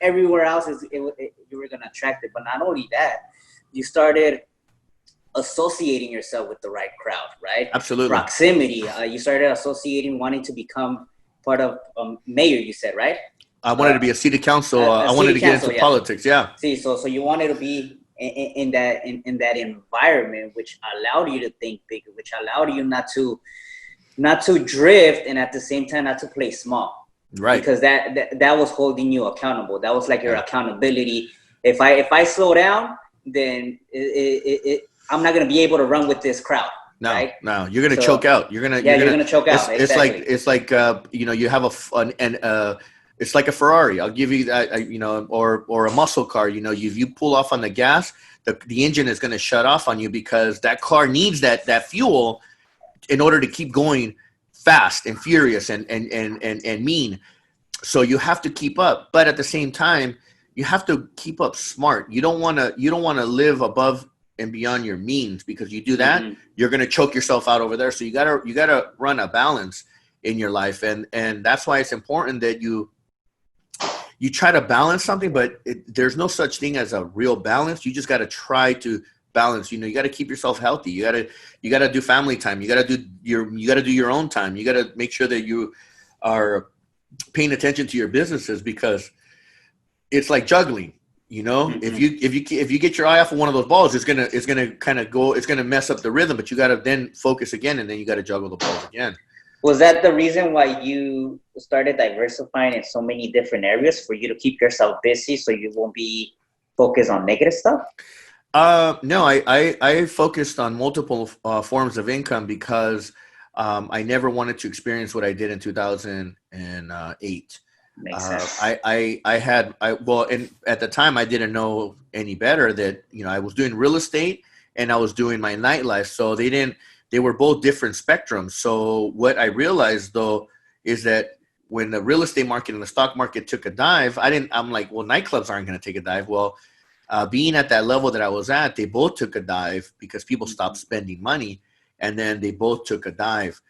everywhere else, you were going to attract it. But not only that, you started associating yourself with the right crowd, right? Absolutely. Proximity. You started associating, wanting to become part of mayor, you said, right? I wanted to be a city council. I wanted to get into politics. Yeah. See, so you wanted to be in that environment, which allowed you to think bigger, which allowed you not to drift, and at the same time not to play small. Right. Because that was holding you accountable. That was like your accountability. If I slow down, then I'm not going to be able to run with this crowd. No, right? No, you're going to choke out. You're going to choke out. It's like you have it's like a Ferrari. I'll give you that, or a muscle car. If you pull off on the gas, the engine is going to shut off on you, because that car needs that fuel in order to keep going fast and furious and mean. So you have to keep up, but at the same time, you have to keep up smart. You don't want to live above and beyond your means, because you do that, you're going to choke yourself out over there. So you gotta run a balance in your life, and that's why it's important that you try to balance something, but there's no such thing as a real balance. You just got to try to balance. You got to keep yourself healthy. You got to do family time. You got to do your own time. You got to make sure that you are paying attention to your businesses, because it's like juggling. If you get your eye off of one of those balls, it's gonna kind of go. It's gonna mess up the rhythm. But you got to then focus again, and then you got to juggle the balls again. Was that the reason why you started diversifying in so many different areas, for you to keep yourself busy so you won't be focused on negative stuff? No, I focused on multiple forms of income because I never wanted to experience what I did in 2008. Makes sense. And at the time I didn't know any better that, I was doing real estate and I was doing my nightlife. So they were both different spectrums. So what I realized though is that when the real estate market and the stock market took a dive, I'm like, well, nightclubs aren't going to take a dive. Well, being at that level that I was at, they both took a dive because people stopped spending money, and then they both took a dive.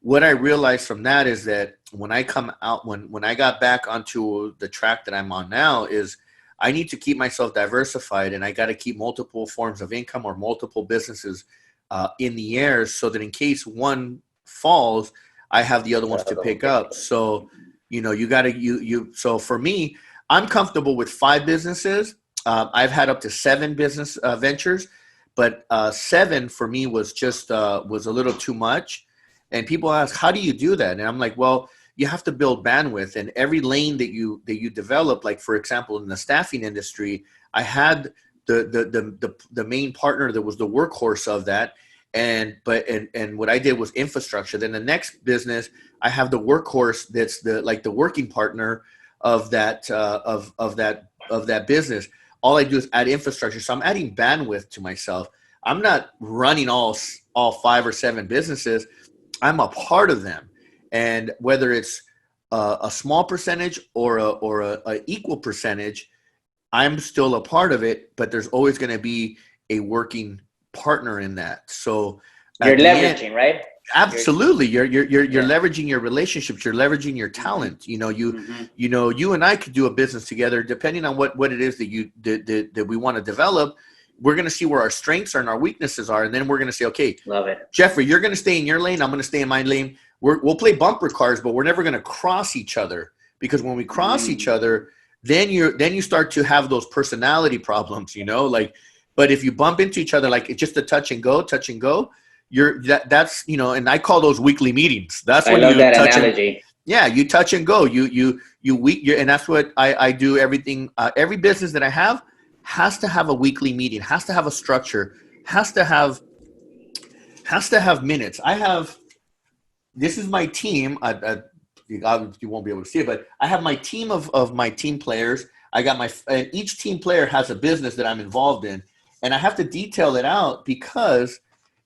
What I realized from that is that when I come out, when I got back onto the track that I'm on now, is I need to keep myself diversified, and I got to keep multiple forms of income or multiple businesses in the air, so that in case one falls, I have the other ones to pick up. So, you got to So for me, I'm comfortable with 5 businesses. I've had up to 7 business ventures, but 7 for me was just was a little too much. And people ask, how do you do that? And I'm like, well, you have to build bandwidth, and every lane that you develop. Like, for example, in the staffing industry, I had the main partner that was the workhorse of that. And what I did was infrastructure. Then the next business, I have the workhorse that's the working partner of that of that business. All I do is add infrastructure. So I'm adding bandwidth to myself. I'm not running all 5 or 7 businesses. I'm a part of them. And whether it's a small percentage or a equal percentage, I'm still a part of it, but there's always going to be a working partner in that. So you're leveraging, right? Absolutely. You're leveraging your relationships. You're leveraging your talent. You and I could do a business together, depending on what it is that we want to develop. We're going to see where our strengths are and our weaknesses are. And then we're going to say, okay, love it, Jeffrey, you're going to stay in your lane. I'm going to stay in my lane. We'll play bumper cars, but we're never going to cross each other, because when we cross each other, then you start to have those personality problems, but if you bump into each other, like it's just a touch and go, that's and I call those weekly meetings. That's when you touch analogy. You touch and go. And that's what I do. Everything, every business that I have has to have a weekly meeting, has to have a structure, has to have minutes. This is my team. You won't be able to see it, but I have my team of my team players. And each team player has a business that I'm involved in, and I have to detail it out, because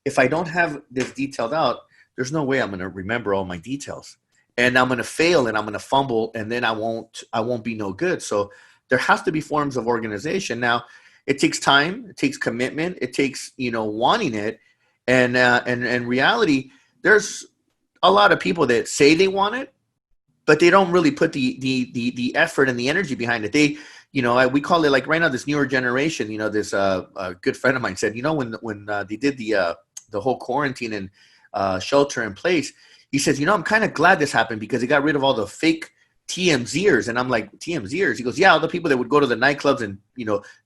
if I don't have this detailed out, there's no way I'm going to remember all my details, and I'm going to fail, and I'm going to fumble, and then I won't be no good. So there has to be forms of organization. Now, it takes time, it takes commitment, it takes wanting it, and reality. There's a lot of people that say they want it, but they don't really put the effort and the energy behind it. We call it, like right now, this newer generation. This a good friend of mine said, when they did the whole quarantine and shelter in place, he says, I'm kind of glad this happened, because it got rid of all the fake TMZers. And I'm like, TMZers? He goes, yeah, all the people that would go to the nightclubs and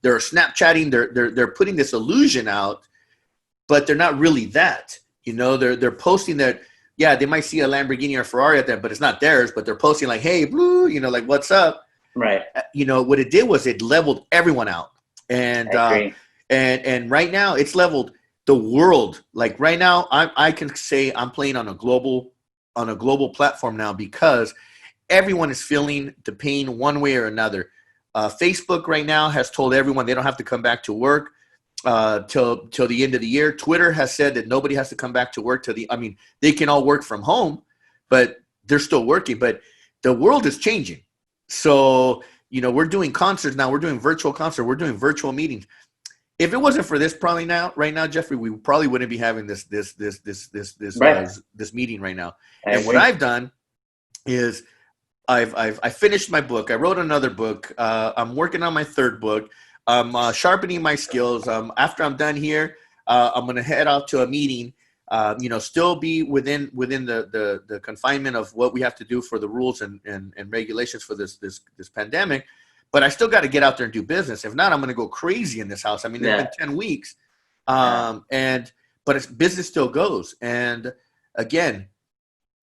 they're Snapchatting, they're putting this illusion out, but they're not really that. They're posting that. Yeah, they might see a Lamborghini or Ferrari out there, but it's not theirs. But they're posting like, "Hey, blue," like, "What's up?" Right. What it did was it leveled everyone out, and right now it's leveled the world. Like right now, I can say I'm playing on a global platform now, because everyone is feeling the pain one way or another. Facebook right now has told everyone they don't have to come back to work till the end of the year. Twitter has said that nobody has to come back to work they can all work from home, but they're still working. But the world is changing. So, we're doing concerts now. We're doing virtual concerts. We're doing virtual meetings. If it wasn't for this, right now, Jeffrey, we probably wouldn't be having this meeting right now. And what I've done is I finished my book. I wrote another book. I'm working on my 3rd book. I'm sharpening my skills. After I'm done here, I'm going to head out to a meeting, still be within the confinement of what we have to do for the rules and regulations for this pandemic. But I still got to get out there and do business. If not, I'm going to go crazy in this house. It's been 10 weeks. But business still goes. And again,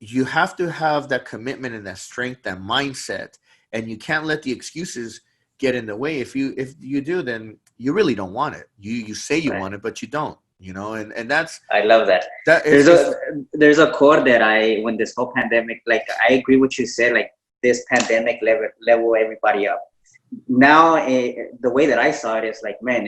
you have to have that commitment and that strength, that mindset, and you can't let the excuses get in the way. If you do, then you really don't want it. You say you want it, but you don't, you know, and that's, I love that. There's a quote that when this whole pandemic, like, I agree with you said, like, this pandemic level everybody up. Now, the way that I saw it is like, man,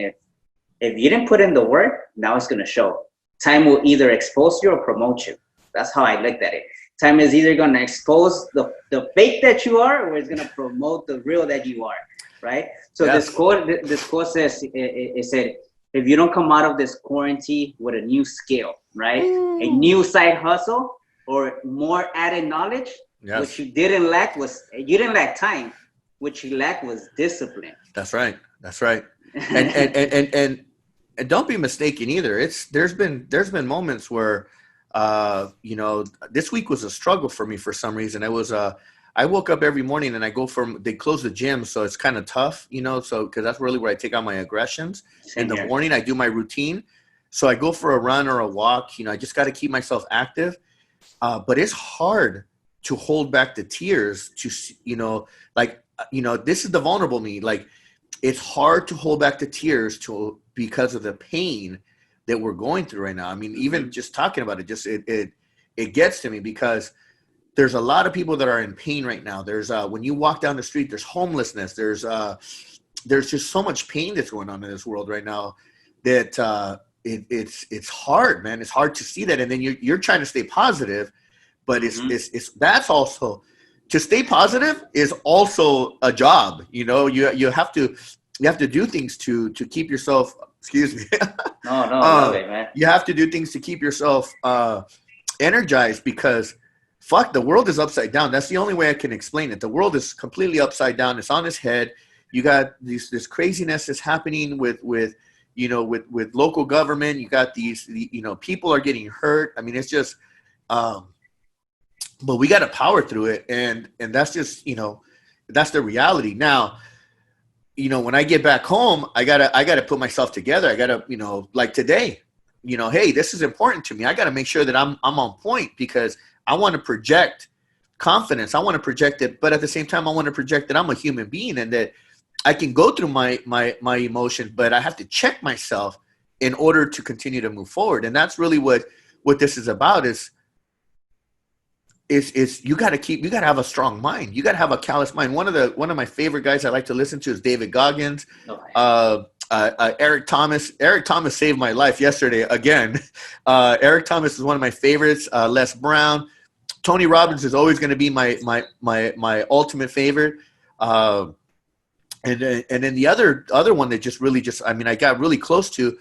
if you didn't put in the work, now it's going to show. Time will either expose you or promote you. That's how I looked at it. Time is either going to expose the fake that you are, or it's going to promote the real that you are, right? So yes. This quote says, it said, if you don't come out of this quarantine with a new skill, right? A new side hustle or more added knowledge, yes. What you didn't lack time. What you lacked was discipline. That's right. And don't be mistaken either. There's been moments where, you know, this week was a struggle for me for some reason. I woke up every morning and they close the gym. So it's kind of tough, you know, cause that's really where I take out my aggressions. In the morning, I do my routine. So I go for a run or a walk, you know, I just got to keep myself active. But it's hard to hold back the tears to, you know, like, you know, this is the vulnerable me. Like, it's hard to hold back the tears because of the pain that we're going through right now. I mean, even just talking about it, it gets to me because there's a lot of people that are in pain right now. There's when you walk down the street, there's homelessness. There's just so much pain that's going on in this world right now that it's hard, man. It's hard to see that, and then you're trying to stay positive, but it's that's also, to stay positive is also a job. You know, you have to do things to keep yourself. Excuse me. No, I love it, man. You have to do things to keep yourself energized because. Fuck, the world is upside down. That's the only way I can explain it. The world is completely upside down. It's on its head. You got this craziness that's happening with local government. You got people are getting hurt. I mean, it's just, but we got to power through it. And that's just, you know, that's the reality. Now, you know, when I get back home, I gotta put myself together. I gotta, you know, like today, you know, hey, this is important to me. I got to make sure that I'm on point because I want to project confidence. I want to project it, but at the same time, I want to project that I'm a human being and that I can go through my emotion, but I have to check myself in order to continue to move forward. And that's really what this is about is you got to have a strong mind. You got to have a callous mind. One of my favorite guys I like to listen to is David Goggins. Eric Thomas. Eric Thomas saved my life yesterday again. Eric Thomas is one of my favorites. Les Brown. Tony Robbins is always going to be my ultimate favorite. And then the other one that just I got really close to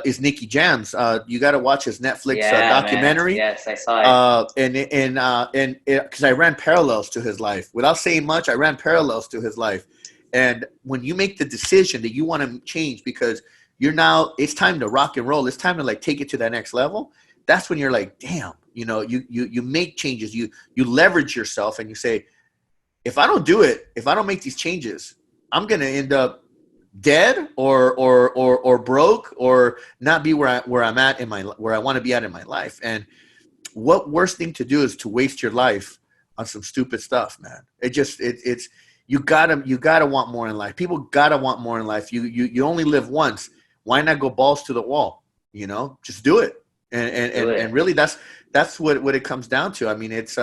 is Nicky Jams. You got to watch his Netflix documentary. Man. Yes, I saw it. And because I ran parallels to his life. Without saying much, I ran parallels to his life. And when you make the decision that you want to change because it's time to rock and roll. It's time to like take it to that next level. That's when you're like, damn, you know, you make changes. You leverage yourself and you say, if I don't do it, if I don't make these changes, I'm going to end up dead or broke or not be where I'm at where I want to be at in my life. And what worst thing to do is to waste your life on some stupid stuff, man. It's you gotta want more in life. People gotta want more in life. You only live once. Why not go balls to the wall? You know, just do it. And really that's what it comes down to. I mean, it's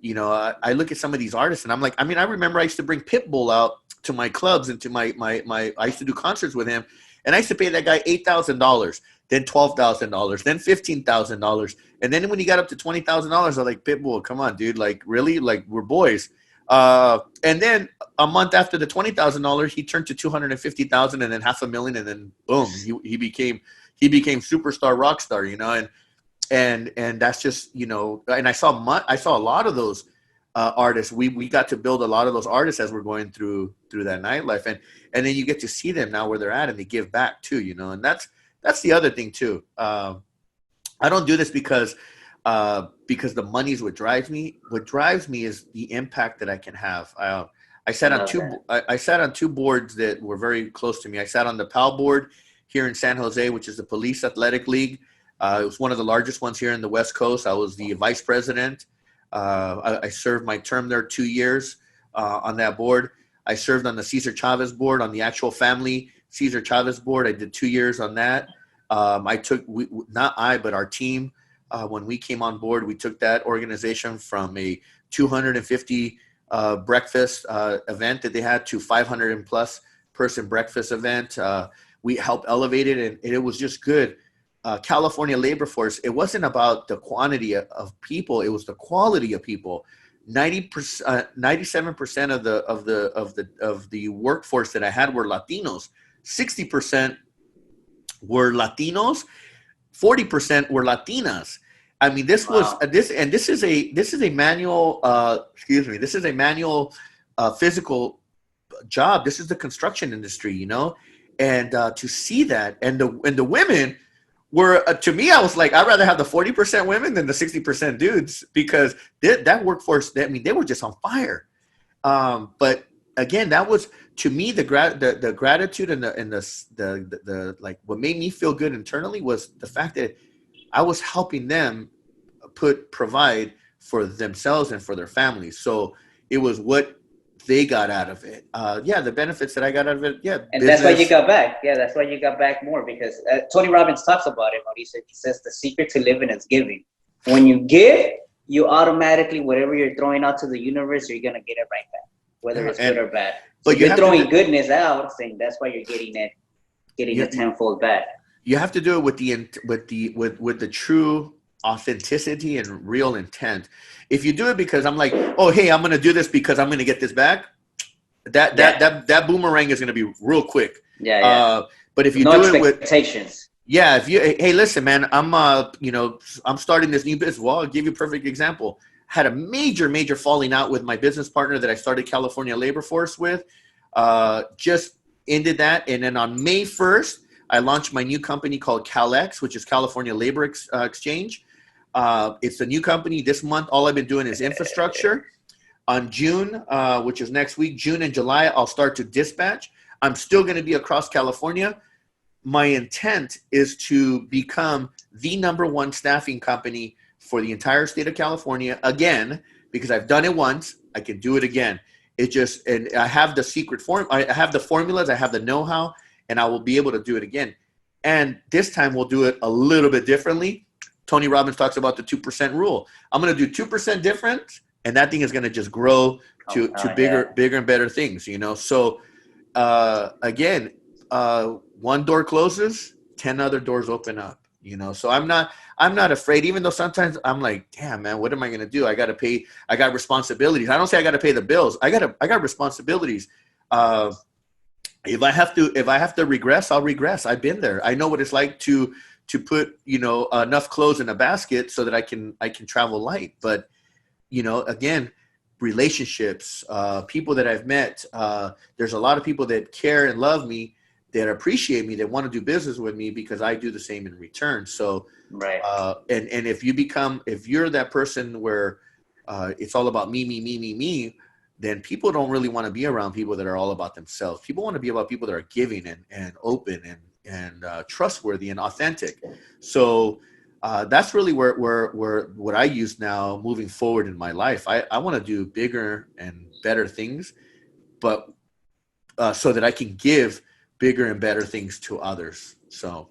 you know, I look at some of these artists and I'm like, I mean, I remember I used to bring Pitbull out to my clubs and to my I used to do concerts with him, and I used to pay that guy $8,000, then $12,000, then $15,000, and then when he got up to $20,000, I was like, Pitbull, come on, dude, like really, like we're boys. And then a month after the $20,000, he turned to $250,000, and then $500,000, and then boom, he became superstar, rock star, you know, and that's just, you know, and I saw a lot of those artists. We got to build a lot of those artists as we're going through that nightlife, and then you get to see them now where they're at, and they give back too, you know, and that's the other thing too. I don't do this because the money is what drives me. What drives me is the impact that I can have. I sat on two boards that were very close to me. I sat on the PAL board here in San Jose, which is the Police Athletic League. It was one of the largest ones here in the West Coast. I was the vice president. I served my term there 2 years on that board. I served on the César Chávez board on the actual family César Chávez board. I did 2 years on that. But our team, when we came on board, we took that organization from a 250 breakfast event that they had to 500 and plus person breakfast event. We helped elevate it, and it was just good. California labor force, it wasn't about the quantity of people, it was the quality of people. 97% of the workforce that I had were Latinos. 60% were Latinos, 40% were Latinas. I mean, this was this is a manual this is a manual physical job. This is the construction industry, you know, and to see that, and the women were, to me, I was like, I'd rather have the 40% women than the 60% dudes, because that workforce, they were just on fire. But again, that was, to me, the gratitude and the like, what made me feel good internally was the fact that I was helping them provide for themselves and for their families. So it was what they got out of it. The benefits that I got out of it. Yeah. And business. That's why you got back. Yeah, that's why you got back more, because Tony Robbins talks about it. He says the secret to living is giving. When you give, you automatically, whatever you're throwing out to the universe, you're going to get it right back, whether it's good or bad. So but you're throwing goodness out, saying that's why you're getting it tenfold back. You have to do it with the true authenticity and real intent. If you do it because I'm like, oh, hey, I'm going to do this because I'm going to get this back, that boomerang is going to be real quick. But if you do it with expectations, hey, listen, man, I'm starting this new business. Well, I'll give you a perfect example. Had a major falling out with my business partner that I started California Labor Force with. Just ended that, and then on May 1st, I launched my new company called CalX, which is California Labor Exchange. It's a new company this month. All I've been doing is infrastructure. On June, which is next week, June and July, I'll start to dispatch. I'm still going to be across California. My intent is to become the #1 staffing company for the entire state of California again, because I've done it once. I can do it again. And I have the secret form. I have the formulas. I have the know-how, and I will be able to do it again. And this time we'll do it a little bit differently. Tony Robbins talks about the 2% rule. I'm going to do 2% different, and that thing is going to just grow to bigger and better things, you know? So again, one door closes, 10 other doors open up, you know? So I'm not afraid, even though sometimes I'm like, damn, man, what am I going to do? I got responsibilities. I don't say I got to pay the bills. I got responsibilities. If I have to regress, I'll regress. I've been there. I know what it's like to put, enough clothes in a basket so that I can travel light. But, again, relationships, people that I've met, there's a lot of people that care and love me, that appreciate me, that want to do business with me because I do the same in return. So, right. And if you're that person where it's all about me, then people don't really want to be around people that are all about themselves. People want to be about people that are giving and open and trustworthy and authentic. So that's really where what I use now moving forward in my life. I want to do bigger and better things, but so that I can give bigger and better things to others. So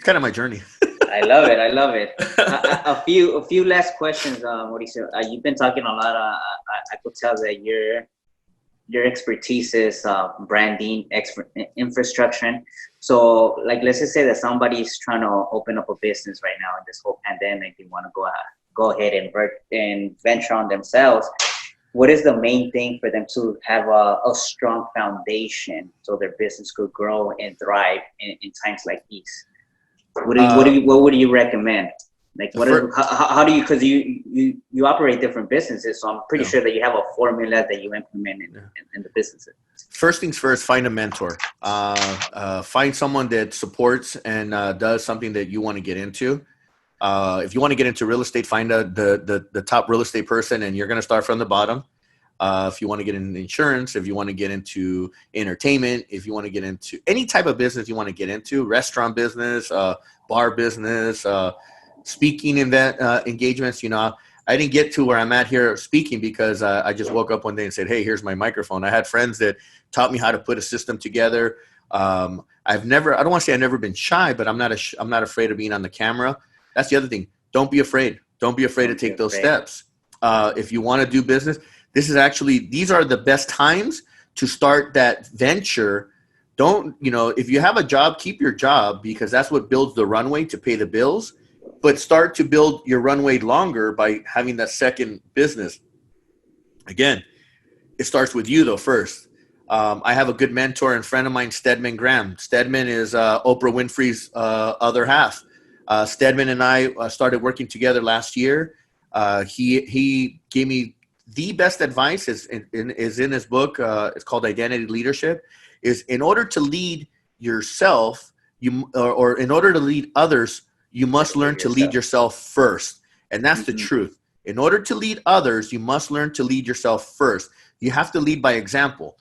kind of my journey. I love it. A few last questions, Mauricio. You've been talking a lot. I could tell that your expertise is branding, infrastructure. So, like, let's just say that somebody's trying to open up a business right now in this whole pandemic. They want to go ahead and venture on themselves. What is the main thing for them to have a strong foundation so their business could grow and thrive in times like these? What would you recommend? Like, how do you, because you operate different businesses, so I'm pretty sure that you have a formula that you implement in the businesses. First things first, find a mentor. Find someone that supports and does something that you want to get into. If you want to get into real estate, find the top real estate person, and you're going to start from the bottom. If you want to get into insurance, if you want to get into entertainment, if you want to get into any type of business you want to get into, restaurant business, bar business, speaking event engagements, I didn't get to where I'm at here speaking because I just woke up one day and said, hey, here's my microphone. I had friends that taught me how to put a system together. I don't want to say I've never been shy, but I'm not afraid of being on the camera. That's the other thing. Don't be afraid. Don't be afraid to take those steps. If you want to do business, these are the best times to start that venture. Don't, if you have a job, keep your job, because that's what builds the runway to pay the bills. But start to build your runway longer by having that second business. Again, it starts with you though first. I have a good mentor and friend of mine, Stedman Graham. Stedman is Oprah Winfrey's other half. Stedman and I started working together last year. He gave me the best advice, is in his book. It's called Identity Leadership. Is in order to lead yourself, or in order to lead others, you must learn to lead yourself first. And that's the truth. In order to lead others, you must learn to lead yourself first. You have to lead by example.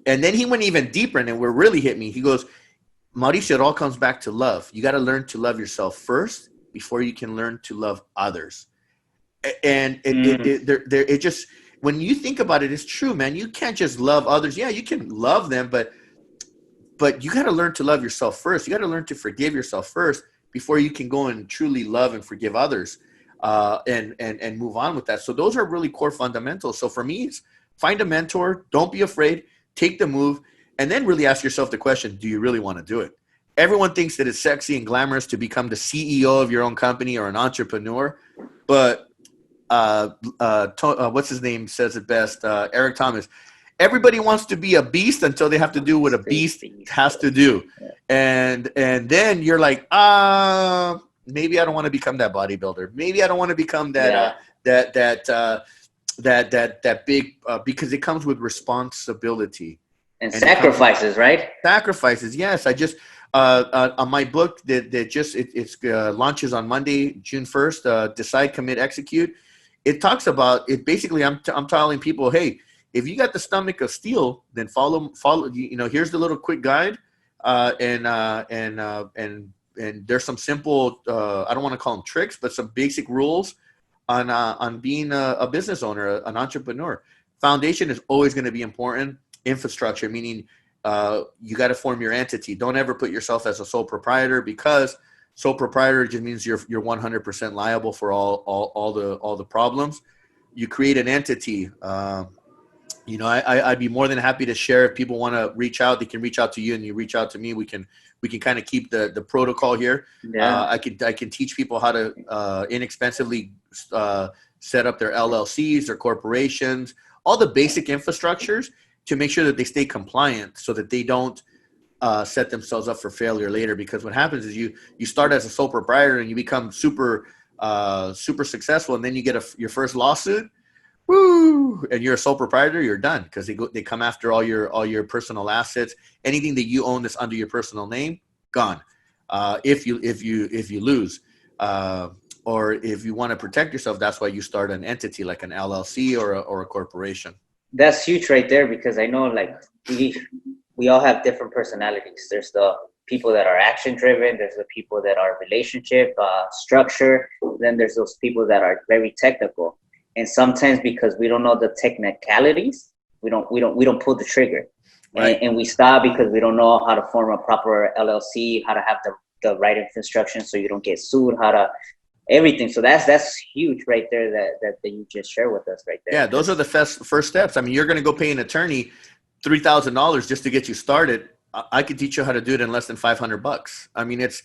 And then he went even deeper, and where really hit me, he goes, Mauricio, it all comes back to love. You got to learn to love yourself first before you can learn to love others. And it just, when you think about it, it's true, man. You can't just love others. Yeah, you can love them, but you got to learn to love yourself first. You got to learn to forgive yourself first before you can go and truly love and forgive others, and move on with that. So those are really core fundamentals. So for me, it's find a mentor. Don't be afraid. Take the move, and then really ask yourself the question, do you really want to do it? Everyone thinks that it's sexy and glamorous to become the CEO of your own company or an entrepreneur, but what's his name says it best, Eric Thomas. Everybody wants to be a beast until they have to do what a beast has to do. And then you're like, maybe I don't want to become that bodybuilder. Maybe I don't want to become that that big, because it comes with responsibility and sacrifices, right? Sacrifices. Yes. I just, on my book that it's launches on Monday, June 1st, Decide, Commit, Execute. It talks about it. Basically, I'm telling people, hey, if you got the stomach of steel, then follow. Here's the little quick guide, and there's some simple. I don't want to call them tricks, but some basic rules on being a business owner, an entrepreneur. Foundation is always going to be important. Infrastructure, meaning you got to form your entity. Don't ever put yourself as a sole proprietor, because sole proprietor just means you're 100% liable for all the problems. You create an entity. I'd be more than happy to share. If people want to reach out, they can reach out to you, and you reach out to me. We can kind of keep the protocol here. Yeah. I can teach people how to inexpensively set up their LLCs, their corporations, all the basic infrastructures to make sure that they stay compliant, so that they don't set themselves up for failure later. Because what happens is you start as a sole proprietor and you become super successful, and then you get your first lawsuit. Woo! And you're a sole proprietor, you're done, because they come after all your personal assets. Anything that you own that's under your personal name, gone. If you lose, or if you want to protect yourself, that's why you start an entity like an LLC or a corporation. That's huge right there, because I know, like, we all have different personalities. There's the people that are action driven. There's the people that are relationship structure. Then there's those people that are very technical. And sometimes, because we don't know the technicalities, we don't pull the trigger. Right. And we stop because we don't know how to form a proper LLC, how to have the right infrastructure so you don't get sued, how to everything. So that's huge right there that you just shared with us right there. Yeah, those are the first steps. I mean, you're going to go pay an attorney $3,000 just to get you started. I could teach you how to do it in less than $500. I mean, it's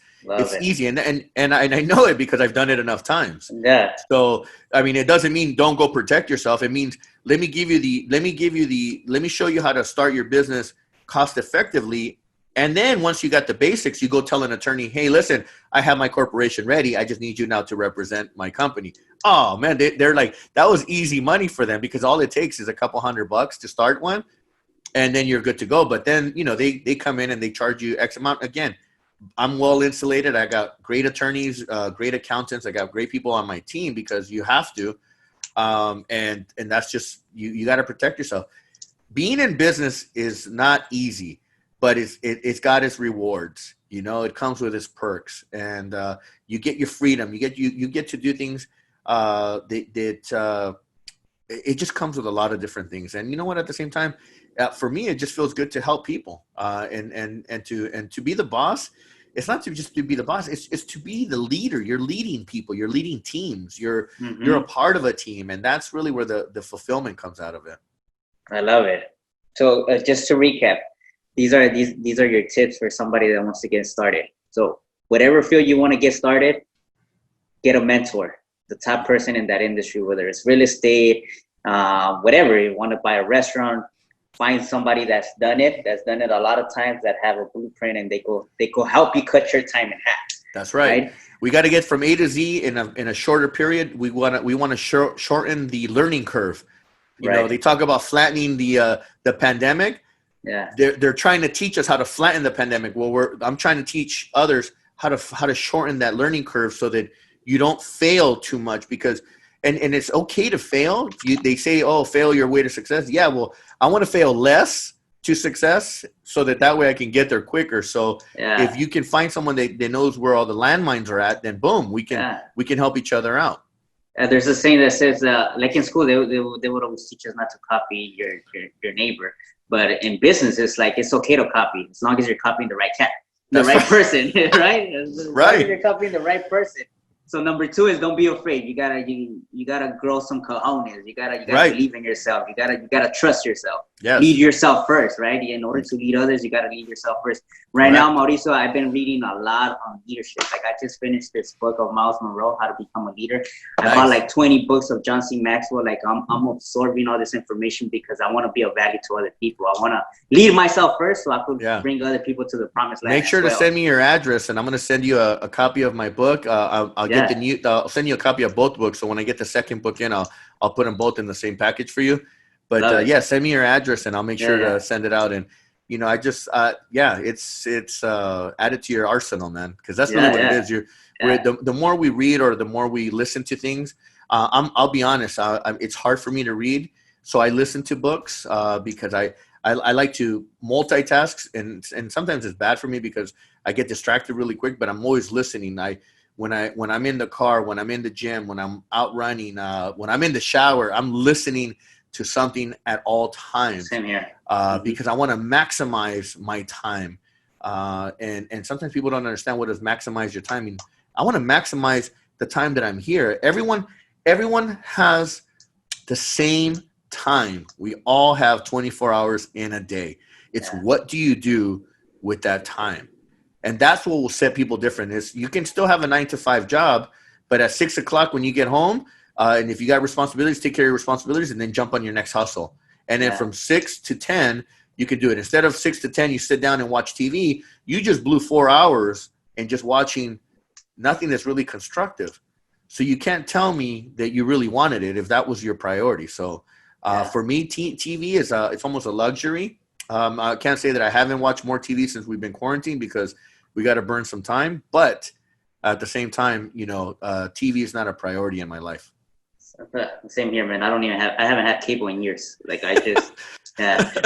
easy, and I know it because I've done it enough times. Yeah. So I mean, it doesn't mean don't go protect yourself. It means let me show you how to start your business cost effectively. And then once you got the basics, you go tell an attorney, hey, listen, I have my corporation ready. I just need you now to represent my company. Oh man, they're like, that was easy money for them, because all it takes is a couple $100 to start one. And then you're good to go. But then, they come in and they charge you X amount. Again, I'm well insulated. I got great attorneys, great accountants. I got great people on my team, because you have to. And that's just, you got to protect yourself. Being in business is not easy, but it's got its rewards. It comes with its perks, and you get your freedom. You get to do things that it just comes with a lot of different things. And you know what, at the same time, for me, it just feels good to help people, and to be the boss. It's not to just to be the boss. It's to be the leader. You're leading people. You're leading teams. You're a part of a team, and that's really where the fulfillment comes out of it. I love it. So just to recap, these are your tips for somebody that wants to get started. So whatever field you want to get started, get a mentor, the top person in that industry, whether it's real estate, whatever. You want to buy a restaurant, find somebody that's done it a lot of times, that have a blueprint, and they go help you cut your time in half. That's right? We got to get from A to Z in a shorter period. We want to shorten the learning curve. You know, they talk about flattening the pandemic. Yeah, they're trying to teach us how to flatten the pandemic. Well, I'm trying to teach others how to shorten that learning curve so that you don't fail too much, because and it's okay to fail. They say, oh, fail your way to success. Yeah, well, I want to fail less to success so that way I can get there quicker. So if you can find someone that knows where all the landmines are at, then boom, we can help each other out. There's a saying that says, like in school, they would always teach us not to copy your neighbor. But in business, it's like, it's okay to copy as long as you're copying the right person, right? As long as you're copying the right person. So number 2 is don't be afraid. You gotta grow some cojones. You gotta believe in yourself. You gotta trust yourself. Yes. Lead yourself first, right? In order to lead others, you gotta lead yourself first. Right now, Mauricio, I've been reading a lot on leadership. Like, I just finished this book of Miles Monroe, How to Become a Leader. I bought like 20 books of John C. Maxwell. Like, I'm absorbing all this information because I want to be of value to other people. I want to lead myself first so I could bring other people to the promised land. Make sure to send me your address, and I'm going to send you a copy of my book. I'll send you a copy of both books. So when I get the second book in, I'll put them both in the same package for you. But send me your address, and I'll make sure to send it out. And you know, I just it's add it to your arsenal, man, because that's really what it is. The more we read or the more we listen to things, I'll be honest, it's hard for me to read, so I listen to books because I like to multitask, and sometimes it's bad for me because I get distracted really quick. But I'm always listening. When I'm in the car, when I'm in the gym, when I'm out running, when I'm in the shower, I'm listening to something at all times. Same here. Because I want to maximize my time. And sometimes people don't understand what does maximize your time mean. I want to maximize the time that I'm here. Everyone has the same time. We all have 24 hours in a day. It's what do you do with that time? And that's what will set people different. Is you can still have a 9-to-5 job, but at 6 o'clock when you get home, and if you got responsibilities, take care of your responsibilities, and then jump on your next hustle. And then from 6 to 10, you can do it. Instead of 6 to 10, you sit down and watch TV. You just blew 4 hours and just watching nothing that's really constructive. So you can't tell me that you really wanted it if that was your priority. So for me, TV is it's almost a luxury. I can't say that I haven't watched more TV since we've been quarantined because we got to burn some time. But at the same time, you know, TV is not a priority in my life. Same here, man. I haven't had cable in years. Like, I just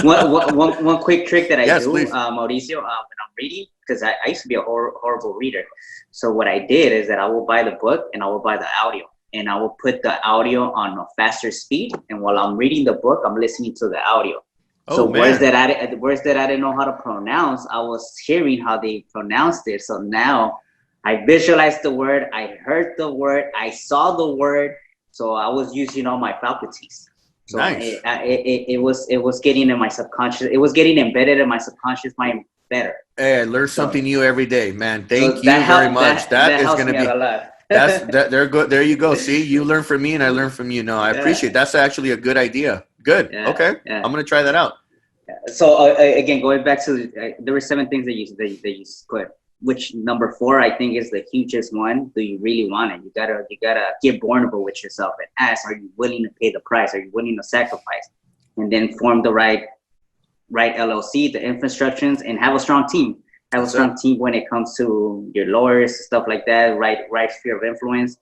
one quick trick that I do, Mauricio, when I'm reading, because I used to be a horrible reader. So what I did is that I will buy the book and I will buy the audio, and I will put the audio on a faster speed. And while I'm reading the book, I'm listening to the audio. So words that I didn't know how to pronounce, I was hearing how they pronounced it. So now I visualized the word, I heard the word, I saw the word. So I was using all my faculties. So it was getting in my subconscious. It was getting embedded in my subconscious mind better. Hey, I learn something new every day, man. Thank you very much. That is going to be a lot. There you go. See, you learn from me and I learn from you. No, I appreciate it. That's actually a good idea. Good. Okay. I'm going to try that out. So again, going back to there were 7 things that you put. Which number 4 I think is the hugest one. Do you really want it? You gotta get vulnerable with yourself and ask: are you willing to pay the price? Are you willing to sacrifice? And then form the right LLC, the infrastructures, and have a strong team. Have a strong team when it comes to your lawyers, stuff like that. Right sphere of influence.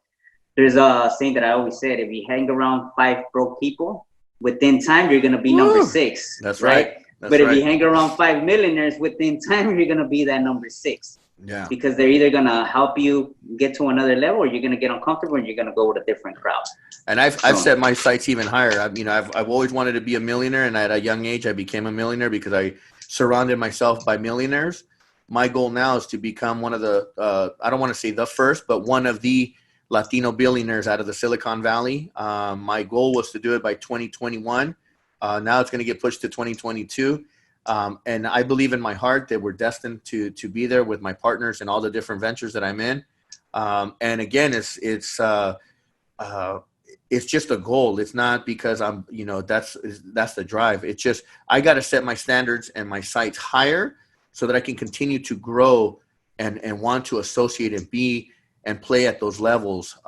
There's a saying that I always said: if you hang around 5 broke people, within time you're gonna be number 6. That's right. But if you hang around 5 millionaires, within time you're gonna be that number 6. Yeah. because they're either going to help you get to another level, or you're going to get uncomfortable and you're going to go with a different crowd. And I've set my sights even higher. I've always wanted to be a millionaire, and at a young age I became a millionaire because I surrounded myself by millionaires. My goal now is to become one of the I don't want to say the first, but one of the Latino billionaires out of the Silicon Valley. My goal was to do it by 2021. Now it's going to get pushed to 2022. And I believe in my heart that we're destined to be there with my partners and all the different ventures that I'm in. And again, it's just a goal. It's not because I'm, that's the drive. It's just, I got to set my standards and my sights higher so that I can continue to grow and want to associate and be and play at those levels.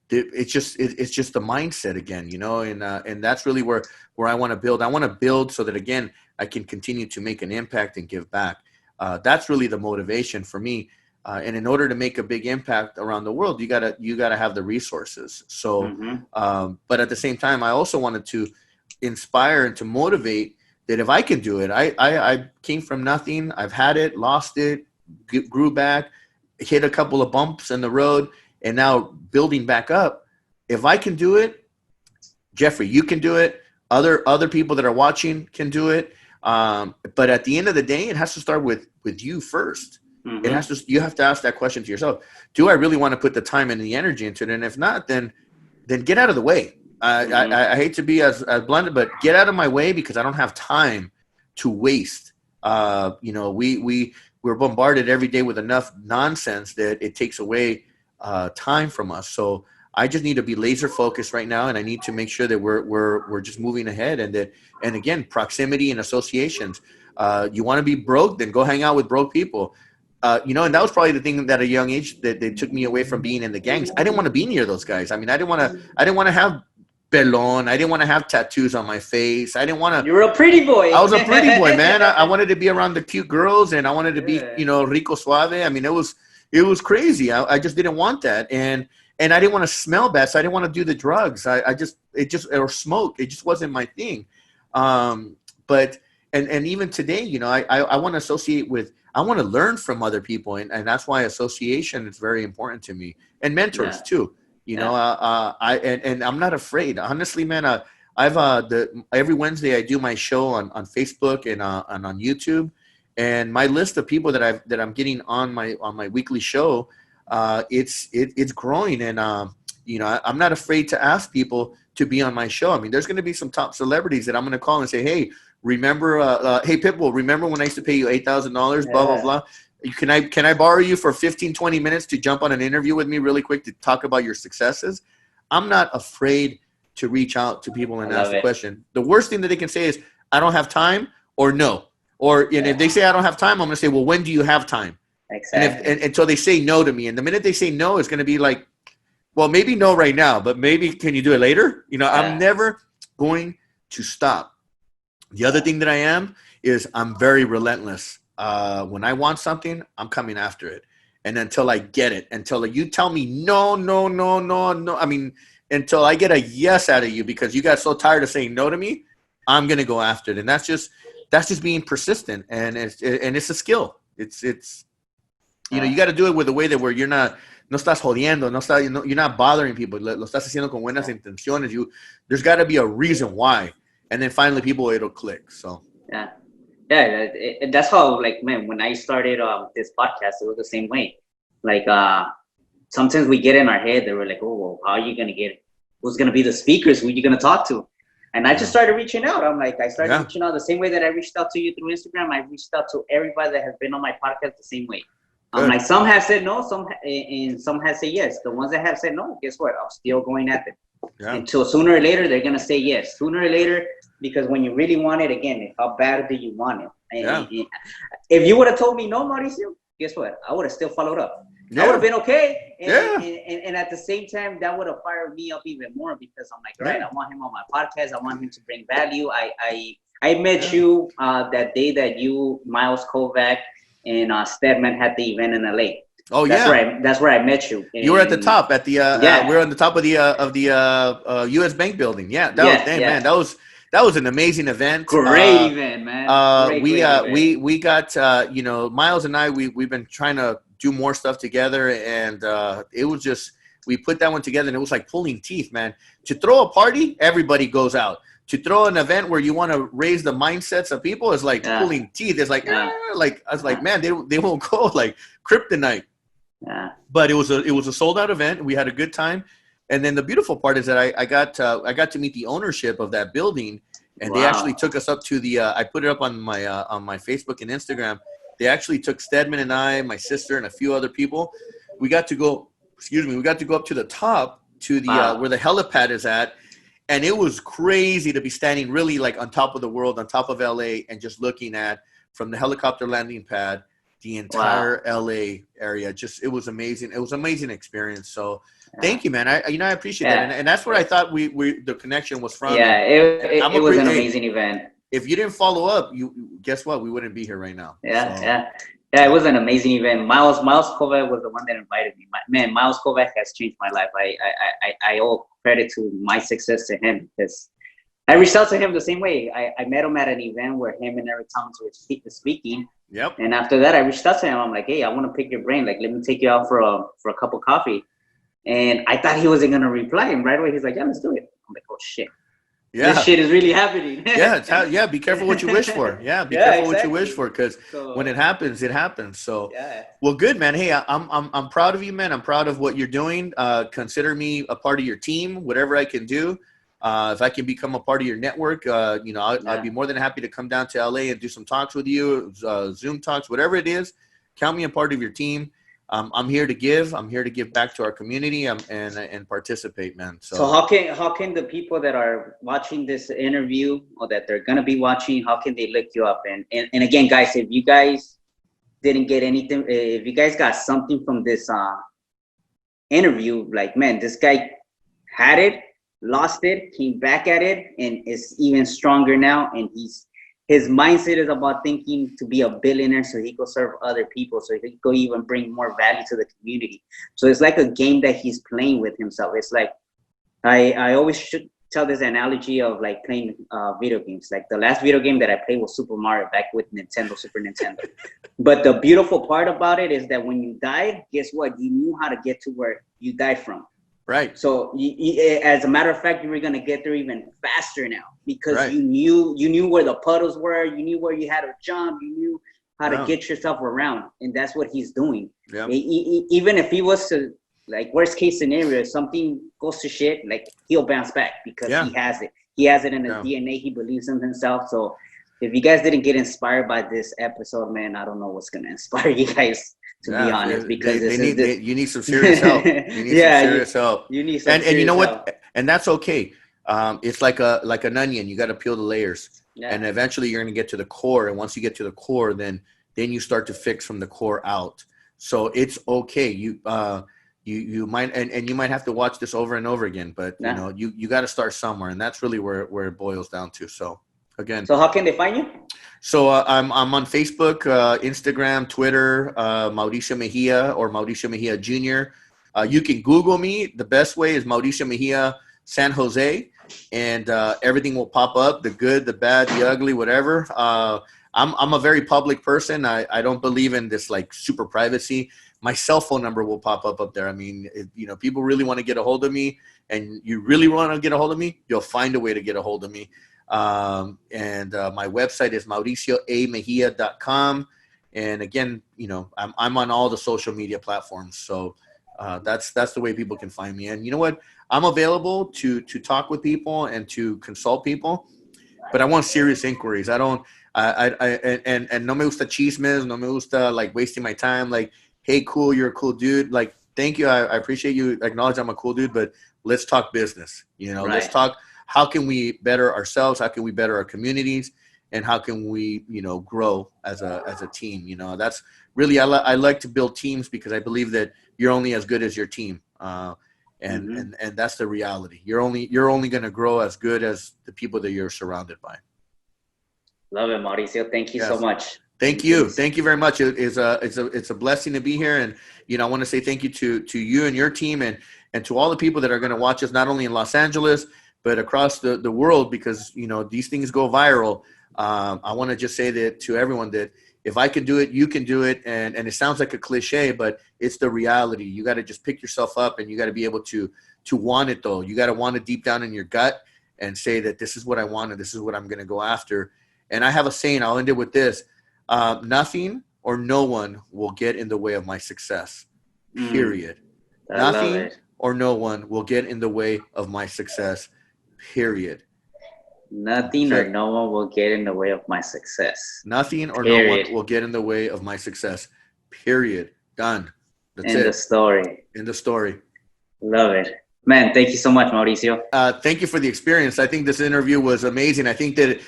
It's just the mindset again, and that's really where I want to build. I want to build so that, again, I can continue to make an impact and give back. That's really the motivation for me. And in order to make a big impact around the world, you gotta have the resources. So, but at the same time, I also wanted to inspire and to motivate that if I can do it, I came from nothing. I've had it, lost it, grew back, hit a couple of bumps in the road, and now building back up. If I can do it, Jeffrey, you can do it. Other people that are watching can do it. But at the end of the day, it has to start with you first. You have to ask that question to yourself. Do I really want to put the time and the energy into it? And if not, then get out of the way. I hate to be as blunt, but get out of my way because I don't have time to waste. We're bombarded every day with enough nonsense that it takes away time from us. So I just need to be laser focused right now, and I need to make sure that we're just moving ahead. And again, proximity and associations. You want to be broke, then go hang out with broke people. And that was probably the thing that at a young age that they took me away from being in the gangs. I didn't want to be near those guys. I mean, I didn't want to have pelon. I didn't want to have tattoos on my face. I didn't want to. You were a pretty boy. I was a pretty boy, man. I wanted to be around the cute girls, and I wanted to be, rico suave. I mean, it was crazy. I just didn't want that, and I didn't want to smell bad, so I didn't want to do the drugs. Or smoke. It just wasn't my thing. But even today, I want to associate with. I want to learn from other people, and that's why association is very important to me, and mentors too. I'm not afraid. Honestly, man, every Wednesday I do my show on Facebook and on YouTube, and my list of people that I'm getting on my weekly show, it's growing, and I'm not afraid to ask people to be on my show. I mean, there's going to be some top celebrities that I'm going to call and say, hey. Remember, hey Pitbull, remember when I used to pay you $8,000, blah, blah, blah. Can I borrow you for 15, 20 minutes to jump on an interview with me really quick to talk about your successes? I'm not afraid to reach out to people and ask the question. The worst thing that they can say is, I don't have time, or no. And if they say I don't have time, I'm going to say, well, when do you have time? Exactly. And so they say no to me. And the minute they say no, it's going to be like, well, maybe no right now, but maybe can you do it later? I'm never going to stop. The other thing that I am is I'm very relentless. When I want something, I'm coming after it. And until I get it, until you tell me no. I mean, until I get a yes out of you because you got so tired of saying no to me, I'm going to go after it. And that's just being persistent. And it's a skill. It's you got to do it with a way that where you're not, no estás jodiendo, you're not bothering people. Lo estás haciendo con buenas intenciones. There's got to be a reason why. And then finally, it'll click. So that's how, like, man, when I started this podcast, it was the same way. Like, sometimes we get in our head that we're like, oh, well, how are you gonna get? Who's gonna be the speakers? Who are you gonna talk to? And I just started reaching out. I started reaching out the same way that I reached out to you through Instagram. I reached out to everybody that has been on my podcast the same way. Like, some have said no, some have said yes. The ones that have said no, guess what? I'm still going at them. Yeah. Until sooner or later, they're gonna say yes. Sooner or later. Because when you really want it, again, how bad do you want it? And if you would have told me no, Mauricio, guess what? I would have still followed up. I would have been okay. And at the same time, that would have fired me up even more because I'm like, right, I want him on my podcast. I want him to bring value. I met you that day that you, Miles Kovac, and Stedman had the event in LA. Oh, that's where I met you. You were at the top at the we were on the top of the US Bank building. Yeah, man, that that was an amazing event. Great event, man. Great event. We got you know, Miles and I we've been trying to do more stuff together, and it was just, we put that one together, and it was like pulling teeth, man. To throw a party, everybody goes out. To throw an event where you want to raise the mindsets of people is like pulling teeth. It's like, like I was like, man, they won't go, like kryptonite. Yeah. But it was a sold out event. We had a good time. And then the beautiful part is that I got to meet the ownership of that building, and they actually took us up to the. I put it up on my Facebook and Instagram. They actually took Stedman and I, my sister, and a few other people. We got to go. We got to go up to the top to the where the helipad is at. And it was crazy to be standing really like on top of the world, on top of LA, and just looking at from the helicopter landing pad, the entire LA area. Just, it was amazing. It was an amazing experience. So thank you, man. I appreciate that. And that's where I thought the connection was from. Yeah, it was an amazing event. If you didn't follow up, guess what? We wouldn't be here right now. Yeah, it was an amazing event. Miles Kovac was the one that invited me. Man, Miles Kovac has changed my life. I owe credit to my success to him, because I reached out to him the same way. I met him at an event where him and Eric Thomas were speaking. Yep. And after that, I reached out to him. I'm like, hey, I want to pick your brain. Like, let me take you out for a cup of coffee. And I thought he wasn't going to reply. And right away, he's like, yeah, let's do it. I'm like, oh, shit. Yeah. This shit is really happening. Be careful what you wish for. Yeah, be careful what you wish for, because when it happens, it happens. So, well, good, man. Hey, I'm proud of you, man. I'm proud of what you're doing. Consider me a part of your team, whatever I can do. If I can become a part of your network, I'd be more than happy to come down to LA and do some talks with you, Zoom talks, whatever it is. Count me a part of your team. I'm here to give. I'm here to give back to our community and participate, man. So how can the people that are watching this interview, or that they're gonna be watching, how can they look you up? And again, guys, if you guys didn't get anything, if you guys got something from this interview, like, man, this guy had it, lost it, came back at it, and is even stronger now. And his mindset is about thinking to be a billionaire so he could serve other people, so he could even bring more value to the community. So it's like a game that he's playing with himself. It's like, I always should tell this analogy of like playing video games. Like, the last video game that I played was Super Mario, back with Super Nintendo. But the beautiful part about it is that when you died, guess what? You knew how to get to where you died from. Right. So as a matter of fact, you were going to get there even faster now, because you knew where the puddles were. You knew where you had to jump. You knew how to get yourself around. And that's what he's doing. Yeah. Even if he was to, like, worst case scenario, if something goes to shit, like, he'll bounce back, because he has it. He has it in his DNA. He believes in himself. So if you guys didn't get inspired by this episode, man, I don't know what's going to inspire you guys, to be honest, because you need some serious help. You need some serious help. You need some and you know help. what? And that's okay. It's like an onion. You got to peel the layers, and eventually you're going to get to the core. And once you get to the core, then you start to fix from the core out. So it's okay. You might and you might have to watch this over and over again, but you got to start somewhere, and that's really where it boils down to. So. Again. So how can they find you? So I'm on Facebook, Instagram, Twitter, Mauricio Mejia or Mauricio Mejia Jr. You can Google me. The best way is Mauricio Mejia San Jose, and everything will pop up, the good, the bad, the ugly, whatever. I'm a very public person. I don't believe in this like super privacy. My cell phone number will pop up there. I mean, if people really want to get a hold of me, and you really want to get a hold of me, you'll find a way to get a hold of me. And my website is mauricioamejia.com. And again, I'm on all the social media platforms. So that's the way people can find me. And you know what? I'm available to talk with people and to consult people, but I want serious inquiries. I don't, and no me gusta chismes, no me gusta like wasting my time. Like, hey, cool, you're a cool dude. Like, thank you. I appreciate you acknowledge I'm a cool dude, but let's talk business. Let's talk. How can we better ourselves? How can we better our communities? And how can we, grow as a team? That's really, I like to build teams, because I believe that you're only as good as your team. And that's the reality. You're only going to grow as good as the people that you're surrounded by. Love it, Mauricio. Thank you so much. Thank you. Thank you very much. It's a blessing to be here. And, I want to say thank you to you and your team, and to all the people that are going to watch us, not only in Los Angeles, but across the world, because, you know, these things go viral. I want to just say that to everyone, that if I can do it, you can do it. And it sounds like a cliche, but it's the reality. You got to just pick yourself up, and you got to be able to want it though. You got to want it deep down in your gut and say that this is what I want and this is what I'm going to go after. And I have a saying, I'll end it with this. Nothing or no one will get in the way of my success, period. Nothing or no one will get in the way of my success, period. Nothing or no one will get in the way of my success. Nothing or no one will get in the way of my success, period. Done. That's it. End the story. End the story. Love it. Man, thank you so much, Mauricio. Thank you for the experience. I think this interview was amazing. I think that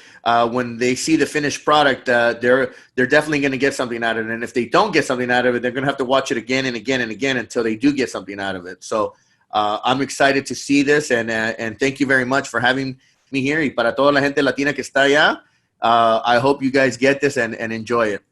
when they see the finished product, they're definitely going to get something out of it. And if they don't get something out of it, they're going to have to watch it again and again and again until they do get something out of it. So I'm excited to see this, and thank you very much for having me here. Y para toda la gente latina que está allá, I hope you guys get this and enjoy it.